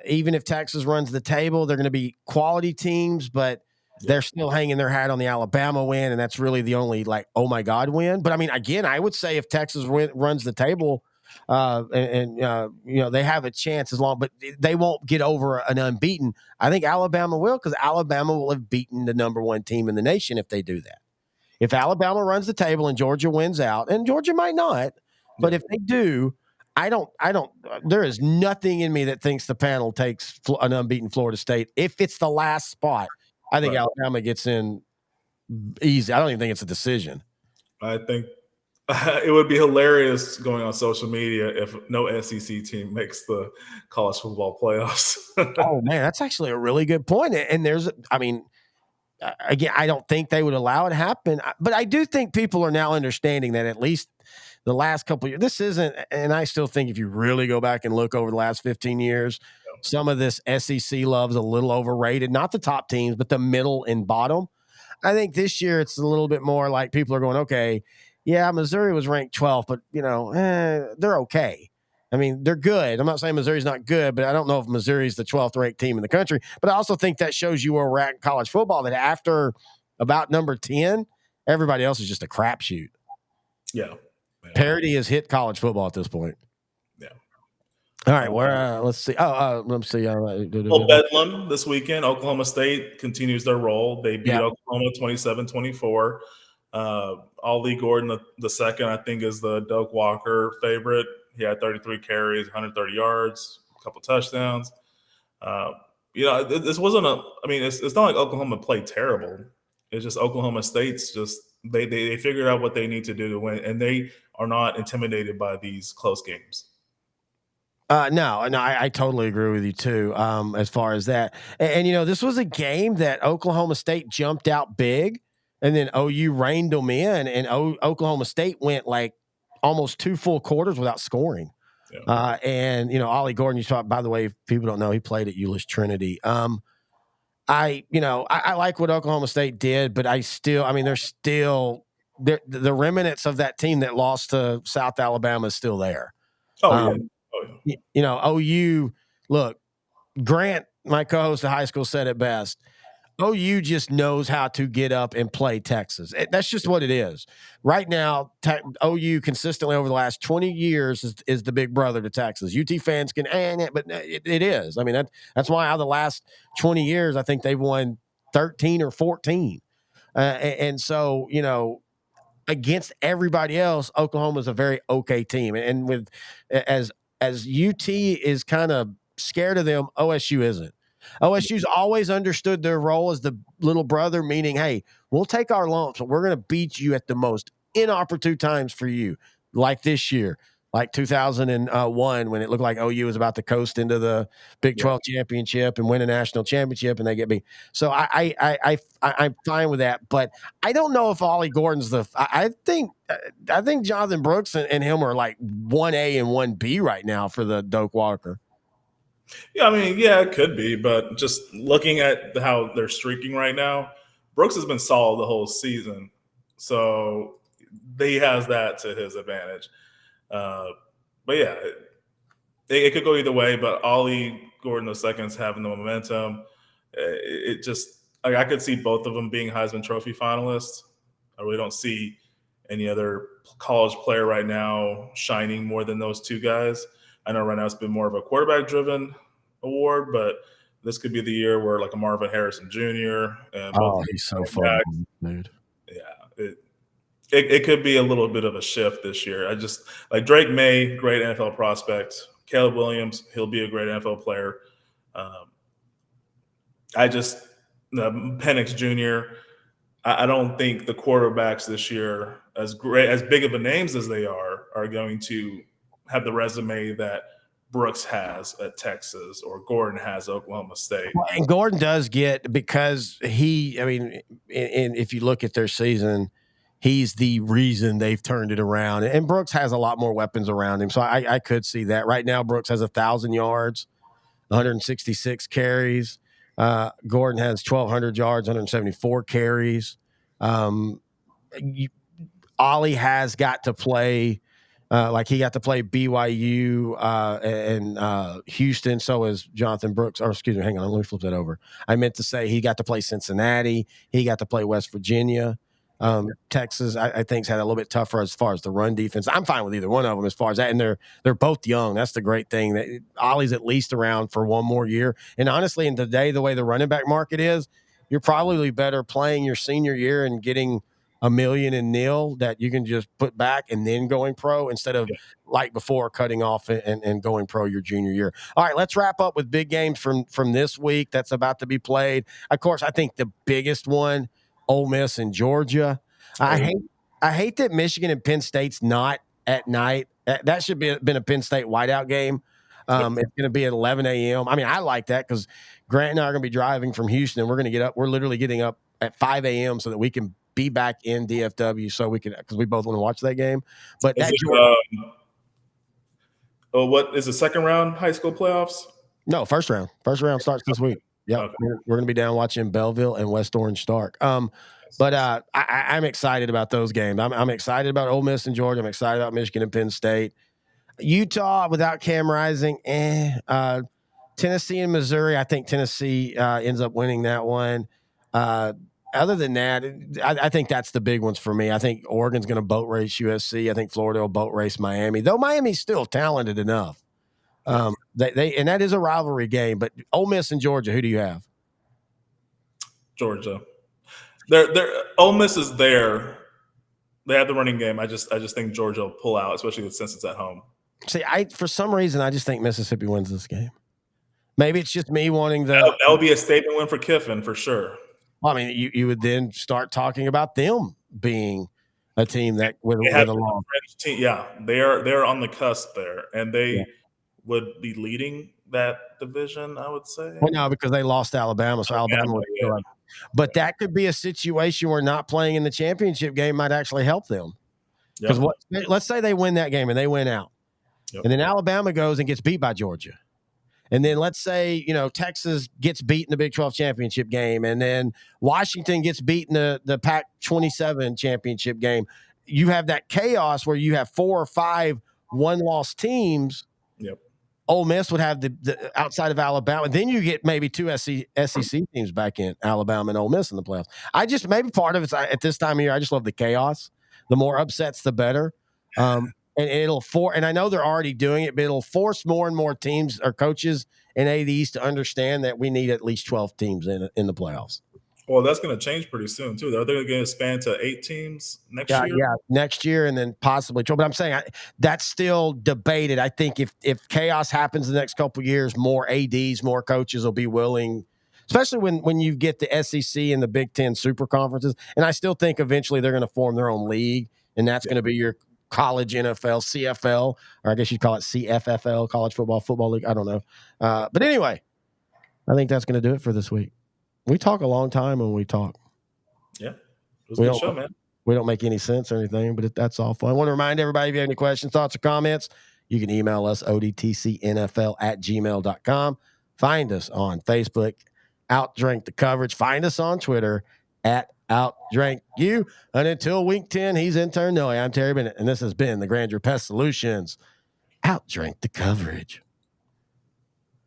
even if Texas runs the table, they're going to be quality teams, but they're still hanging their hat on the Alabama win, and that's really the only, like, oh my God win. But I mean, again, I would say if Texas runs the table, they have a chance, but they won't get over an unbeaten. I think Alabama will, because Alabama will have beaten the number 1 team in the nation if they do that. If Alabama runs the table and Georgia wins out, and Georgia might not, but if they do, I don't, there is nothing in me that thinks the panel takes an unbeaten Florida State. If it's the last spot, I think Alabama gets in easy. I don't even think it's a decision. I think it would be hilarious going on social media if no SEC team makes the college football playoffs. Oh man, that's actually a really good point. And again, I don't think they would allow it to happen, but I do think people are now understanding that at least the last couple of years, this isn't, and I still think if you really go back and look over the last 15 years, some of this SEC love's a little overrated, not the top teams, but the middle and bottom. I think this year it's a little bit more like people are going, okay, yeah, Missouri was ranked 12th, but they're okay. I mean, they're good. I'm not saying Missouri's not good, but I don't know if Missouri's the 12th ranked team in the country. But I also think that shows you where we're at in college football, that after about number 10, everybody else is just a crapshoot. Yeah. Parity has hit college football at this point. Yeah. All right, let's see. Let's see. Well, Bedlam this weekend, Oklahoma State continues their roll. They beat Oklahoma 27-24. Ollie Gordon, the second, I think, is the Doak Walker favorite. He had 33 carries, 130 yards, a couple touchdowns. This wasn't it's not like Oklahoma played terrible. It's just Oklahoma State's just they figured out what they need to do to win, and they are not intimidated by these close games. No, I totally agree with you too. As far as that, and this was a game that Oklahoma State jumped out big, and then OU reined them in, and Oklahoma State went like almost 2 full quarters without scoring. Yeah. And Ollie Gordon, you saw, by the way, if people don't know, he played at Euless Trinity. I like what Oklahoma State did, but they're still the remnants of that team that lost to South Alabama is still there. Oh, yeah. OU, look, Grant, my co-host at high school, said it best. OU just knows how to get up and play Texas. That's just what it is. Right now, OU consistently over the last 20 years is the big brother to Texas. UT fans can, but it is. I mean, that's why out of the last 20 years, I think they've won 13 or 14. And so, against everybody else, Oklahoma's a very okay team. And with as UT is kind of scared of them, OSU isn't. OSU's always understood their role as the little brother, meaning, hey, we'll take our lumps, but we're going to beat you at the most inopportune times for you, like this year, like 2001, when it looked like OU was about to coast into the Big 12 championship and win a national championship, and they get beat. So I'm fine with that, but I don't know if Ollie Gordon's I think Jonathan Brooks and him are like 1A and 1B right now for the Doak Walker. Yeah, it could be, but just looking at how they're streaking right now, Brooks has been solid the whole season, so he has that to his advantage. But yeah, it could go either way. But Ollie Gordon II's having the momentum. It just like I could see both of them being Heisman Trophy finalists. I really don't see any other college player right now shining more than those two guys. I know right now it's been more of a quarterback-driven award, but this could be the year where like a Marvin Harrison Jr. and both Oh, he's so fun, backs, dude. yeah, it could be a little bit of a shift this year. I just like Drake May, great NFL prospect. Caleb Williams, he'll be a great NFL player. Um, I just Penix Jr. I don't think the quarterbacks this year, as great as big of a names as they are going to have the resume that Brooks has at Texas or Gordon has at Oklahoma State. Well, and Gordon does get because I mean, and if you look at their season, he's the reason they've turned it around. And Brooks has a lot more weapons around him, so I could see that. Right now, Brooks has 1,000 yards, 166 carries. Gordon has 1,200 yards, 174 carries. Ollie has got to play. Like he got to play BYU and Houston. So is Jonathan Brooks. Or excuse me, hang on, let me flip that over. I meant to say he got to play Cincinnati. He got to play West Virginia. Texas, I think's had a little bit tougher as far as the run defense. I'm fine with either one of them as far as that, and they're both young. That's the great thing. That Ollie's at least around for one more year. And honestly, in today, the way the running back market is, you're probably better playing your senior year and getting $1 million in nil that you can just put back and then going pro instead of like before cutting off and going pro your junior year. All right, let's wrap up with big games from this week that's about to be played. Of course, I think the biggest one, Ole Miss and Georgia. I hate that Michigan and Penn State's not at night. That should be been a Penn State whiteout game. It's going to be at 11 a.m. I mean, I like that because Grant and I are going to be driving from Houston, and we're going to get up. We're literally getting up at 5 a.m. so that we can be back in DFW so we can, because we both want to watch that game. But is that it, what is the second round high school playoffs? No, first round. First round starts this week. Yep. Okay. We're going to be down watching Belleville and West Orange Stark. But I'm excited about those games. I'm excited about Ole Miss and Georgia. I'm excited about Michigan and Penn State. Utah without Cam Rising, Tennessee and Missouri. I think Tennessee ends up winning that one. Other than that, I think that's the big ones for me. I think Oregon's going to boat race USC. I think Florida will boat race Miami, though Miami's still talented enough. They and that is a rivalry game. But Ole Miss and Georgia, who do you have? Georgia. They're Ole Miss is there. They have the running game. I just think Georgia will pull out, especially since it's at home. See, for some reason I just think Mississippi wins this game. Maybe it's just me wanting that would be a statement win for Kiffin for sure. I mean, you would then start talking about them being a team that with a long team. Yeah, they're on the cusp there, and they would be leading that division. I would say. Well, no, because they lost Alabama, so Alabama would feel like. But that could be a situation where not playing in the championship game might actually help them. Because let's say they win that game and they win out, and then Alabama goes and gets beat by Georgia. And then let's say, Texas gets beat in the Big 12 championship game, and then Washington gets beat in the Pac-27 championship game. You have that chaos where you have 4 or 5 one-loss teams. Yep. Ole Miss would have the outside of Alabama. Then you get maybe 2 SEC teams back in, Alabama and Ole Miss in the playoffs. Maybe part of it's at this time of year, I just love the chaos. The more upsets, the better. And and I know they're already doing it, but it'll force more and more teams or coaches and ADs to understand that we need at least 12 teams in the playoffs. Well, that's going to change pretty soon too. Are they going to expand to 8 teams next year? Yeah, next year and then possibly 12. But I'm saying that's still debated. I think if chaos happens the next couple of years, more ADs, more coaches will be willing, especially when you get the SEC and the Big Ten super conferences. And I still think eventually they're going to form their own league, and that's going to be your college NFL, CFL, or I guess you'd call it CFFL, College Football League. I don't know. But anyway, I think that's going to do it for this week. We talk a long time when we talk. Yeah. It was a good show, man. We don't make any sense or anything, but that's all fun. I want to remind everybody, if you have any questions, thoughts, or comments, you can email us, odtcnfl@gmail.com. Find us on Facebook, Outdrink the Coverage. Find us on Twitter, @OutDrankYou. And until week 10, he's intern Nohe. I'm Terry Bennett, and this has been the Grandeur Pest Solutions Outdrink the Coverage.